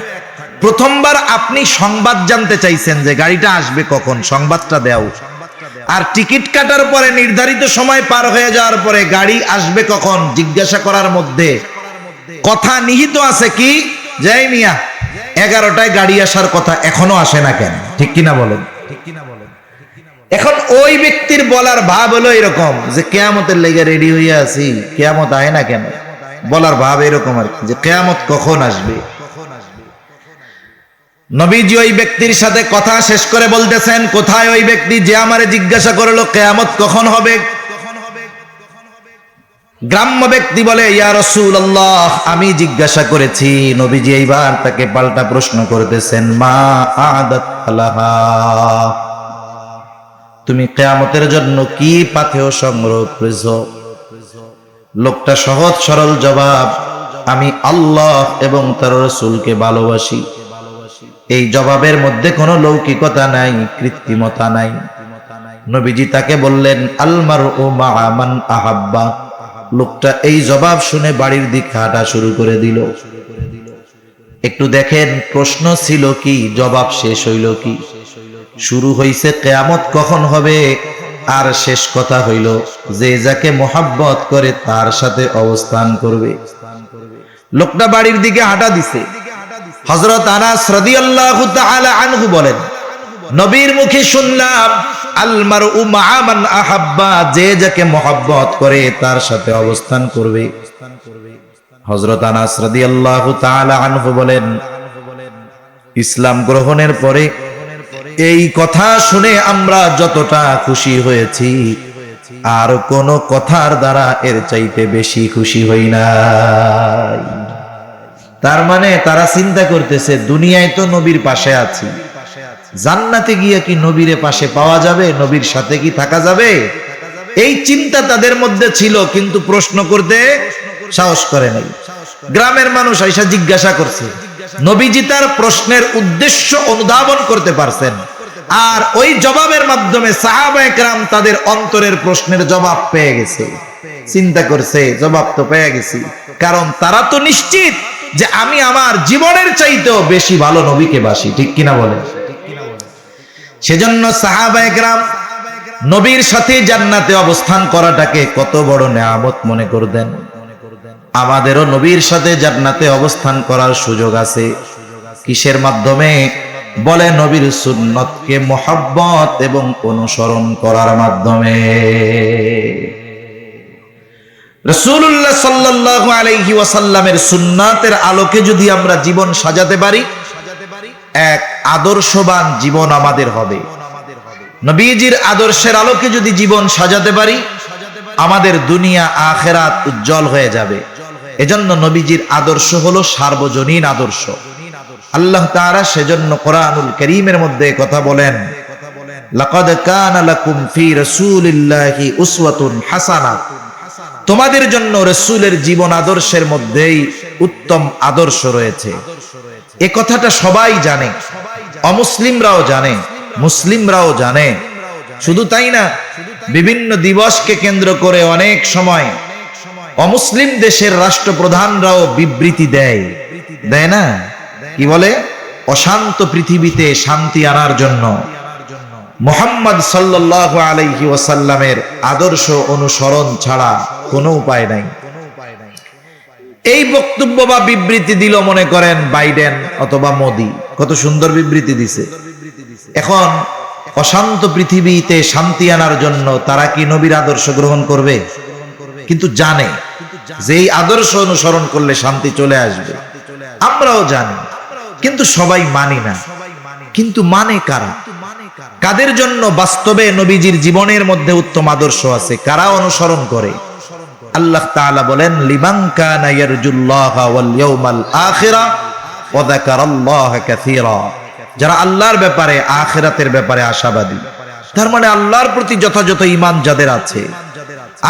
A: প্রথমবার আপনি সংবাদ জানতে চাইছেন যে গাড়িটা আসবে কখন, সংবাদটা দাও। আর টিকিট কাটার পরে নির্ধারিত সময় পার হয়ে যাওয়ার পরে গাড়ি আসবে কখন জিজ্ঞাসা করার মধ্যে কথা নিহিত আছে কি, যাই মিয়া 11টায় গাড়ি আসার কথা এখনো আসে না কেন? ঠিক কিনা বলেন? এখন ওই ব্যক্তির বলার ভাব হলো এরকম যে কিয়ামতের লেগে রেডি হইয়া আছি, কিয়ামত আয় না কেন। বলার ভাব এরকম আর কি, যে কিয়ামত কখন আসবে। নবীজি ওই ব্যক্তির সাথে কথা শেষ করে বলতেছেন, কোথায় ওই ব্যক্তি যে আমারে জিজ্ঞাসা করলো কিয়ামত কখন হবে। গ্রাম্য ব্যক্তি বলে, ইয়া রাসূলুল্লাহ আমি জিজ্ঞাসা করেছি। নবীজি এইবার তাকে পাল্টা প্রশ্ন করতেছেন, মা আদাত লাহা, তুমি কিয়ামতের জন্য কি পাথেয় সংগ্রহ করেছো। লোকটা সহজ সরল জবাব, আমি আল্লাহ এবং তার রাসূলকে ভালোবাসি। এই জবাবের মধ্যে কোনো লৌকিকতা নাই, কৃত্রিমতা নাই। নবীজি তাকে বললেন, আল মারউ মা'a মান আহাব্বা। লোকটা এই জবাব শুনে বাড়ির দিকে হাঁটা শুরু করে দিল। একটু দেখেন প্রশ্ন ছিল কি, জবাব শেষ হইল কি। শুরু হইছে কিয়ামত কখন হবে, আর শেষ কথা হইল যে যাকে মোহাব্বত করে তার সাথে অবস্থান করবে। লোকটা বাড়ির দিকে হাঁটা দিছে। হযরত আনাস রাদিয়াল্লাহু তাআলা আনহু বলেন, নবীর মুখে শুনলাম আল মারউ মা'a মান আহাব্বা, যে যাকে মোহাব্বত করে তার সাথে অবস্থান করবে। হযরত আনাস রাদিয়াল্লাহু তাআলা আনহু বলেন, ইসলাম গ্রহণের পরে এই কথা শুনে আমরা যতটা খুশি হয়েছি আর কোন কথার দ্বারা এর চাইতে বেশি খুশি হই নাই। তার মানে তারা চিন্তা করতেছে দুনিয়ায় তো নবীর পাশে আছি, জান্নাতে গিয়ে কি নবীর পাশে পাওয়া যাবে, নবীর সাথে কি থাকা যাবে। এই চিন্তা তাদের মধ্যে ছিল, কিন্তু প্রশ্ন করতে সাহস করে নাই। গ্রামের মানুষ আইসা জিজ্ঞাসা করছে, নবীজি তার প্রশ্নের উদ্দেশ্য অনুধাবন করতে পারছেন, আর ওই জবাবের মাধ্যমে সাহাবায়ে কেরাম তাদের অন্তরের প্রশ্নের জবাব পেয়ে গেছে। চিন্তা করছে জবাব তো পেয়ে গেছি, কারণ তারা তো নিশ্চিত যে আমি আমার জীবনের চাইতেও বেশি ভালো নবীকে বাসি। ঠিক কিনা বলেন? সেজন্য সাহাবায়ে কেরাম নবীর সাথে জান্নাতে অবস্থান করাটাকে কত বড় নেয়ামত মনে করতেন। আমাদেরও নবীর সাথে জান্নাতে অবস্থান করার সুযোগ আছে। কিসের মাধ্যমে? বলে নবীর সুন্নতকে মহব্বত এবং অনুসরণ করার মাধ্যমে। রাসূলুল্লাহ সাল্লাল্লাহু আলাইহি ওয়াসাল্লামের সুন্নাতের আলোকে যদি আমরা জীবন সাজাতে পারি, এক আদর্শবান জীবন আমাদের হবে। নবীজির আদর্শের আলোকে যদি জীবন সাজাতে পারি, আমাদের দুনিয়া আখিরাত উজ্জ্বল হয়ে যাবে। এজন্য নবীজির আদর্শ হলো সার্বজনীন আদর্শ। আল্লাহ তাআলা সেজন্য কোরআনুল কারীমের মধ্যে কথা বলেন, লাকাদ কানা লাকুম ফি রাসূলিল্লাহি উসওয়াতুন হাসানাহ। তোমাদের জন্য রাসূলের জীবন আদর্শের মধ্যেই উত্তম আদর্শ রয়েছে। এই কথাটা সবাই জানে, অমুসলিমরাও জানে, মুসলিমরাও জানে। শুধু তাই না, বিভিন্ন দিবসকে কেন্দ্র করে অনেক সময় অমুসলিম দেশের রাষ্ট্রপ্রধানরাও বিবৃতি দেয় না? কি বলে? অশান্ত পৃথিবীতে শান্তি আনার জন্য মুহাম্মদ সাল্লাল্লাহু আলাইহি ওয়াসাল্লামের আদর্শ অনুসরণ ছাড়া কোনো উপায় নাই। এই বক্তব্য বা বিবৃতি দিল মনে করেন বাইডেন অথবা মোদি, কত সুন্দর বিবৃতি দিছে। এখন অশান্ত পৃথিবীতে শান্তি আনার জন্য তারা কি নবীর আদর্শ গ্রহণ করবে? কিন্তু জানে যে এই আদর্শ অনুসরণ করলে শান্তি চলে আসবে। আমরাও জানি, কিন্তু সবাই মানি না। কিন্তু মানে কারা? কাদের জন্য বাস্তবে নবীজির জীবনের মধ্যে উত্তম আদর্শ আছে? কারা অনুসরণ করে? আল্লাহ তাআলা বলেন, লিমান কানা ইয়ারজুল্লাহা ওয়াল ইয়াউমাল আখিরা ওয়া যাকারাল্লাহা কাসীরা। যারা আল্লাহর ব্যাপারে, আখিরাতের ব্যাপারে আশাবাদী, তার মানে আল্লাহর প্রতি যথাযথ ঈমান যাদের আছে,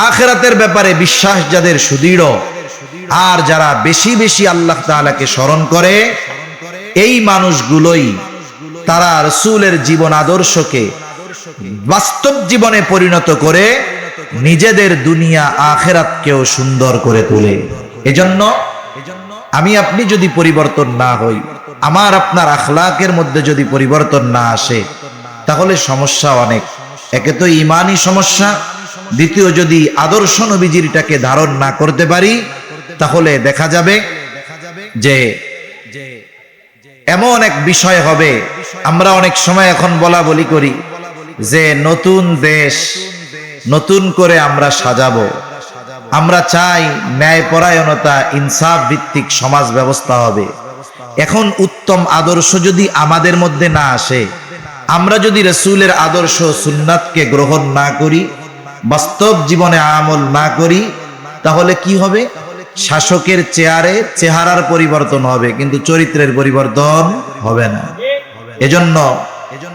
A: আখিরাতের ব্যাপারে বিশ্বাস যাদের সুদৃঢ়, আর যারা বেশি বেশি আল্লাহ তাআলাকে স্মরণ করে, এই মানুষগুলোই তারা রাসূলের জীবন আদর্শকে বাস্তব জীবনে পরিণত করে নিজেদের দুনিয়া আখিরাতকেও সুন্দর করে তোলে। এজন্য আমি আপনি যদি পরিবর্তন না হই, আমার আপনার আখলাকের মধ্যে যদি পরিবর্তন না আসে, তাহলে সমস্যা অনেক। একে তো ঈমানি সমস্যা, দ্বিতীয় যদি আদর্শ নবীজিরটাকে ধারণ না করতে পারি, তাহলে দেখা যাবে যে এমন এক বিষয় হবে। আমরা অনেক সময় এখন বলা বলি করি যে নতুন দেশ নতুন করে আমরা সাজাবো। আমরা চাই ন্যায়পরায়ণতা, ইনসাফ ভিত্তিক সমাজ ব্যবস্থা হবে। এখন উত্তম আদর্শ যদি আমাদের মধ্যে না আসে, আমরা যদি রাসূলের আদর্শ সুন্নাতকে গ্রহণ না করি, বাস্তব জীবনে আমল না করি, তাহলে কি হবে? শাসকের চেহারার পরিবর্তন হবে, কিন্তু চরিত্রের পরিবর্তন হবে না। এজন্য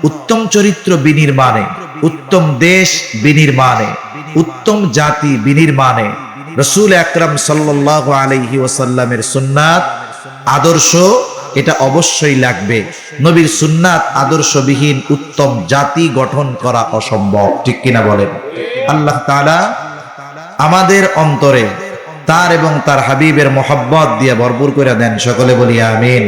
A: উত্তম চরিত্র বিনির্মাণে, উত্তম দেশ বিনির্মাণে, উত্তম জাতি বিনির্মাণে রাসূল আকরাম সাল্লাল্লাহু আলাইহি ওয়াসাল্লামের সুন্নাত আদর্শ এটা অবশ্যই লাগবে। নবীর সুন্নাত আদর্শবিহীন উত্তম জাতি গঠন করা অসম্ভব। ঠিক কিনা বলেন? আল্লাহ তাআলা আমাদের অন্তরে তার এবং তার হাবিবের মহব্বত দিয়ে ভরপুর করে দেন। সকলে বলি আমিন।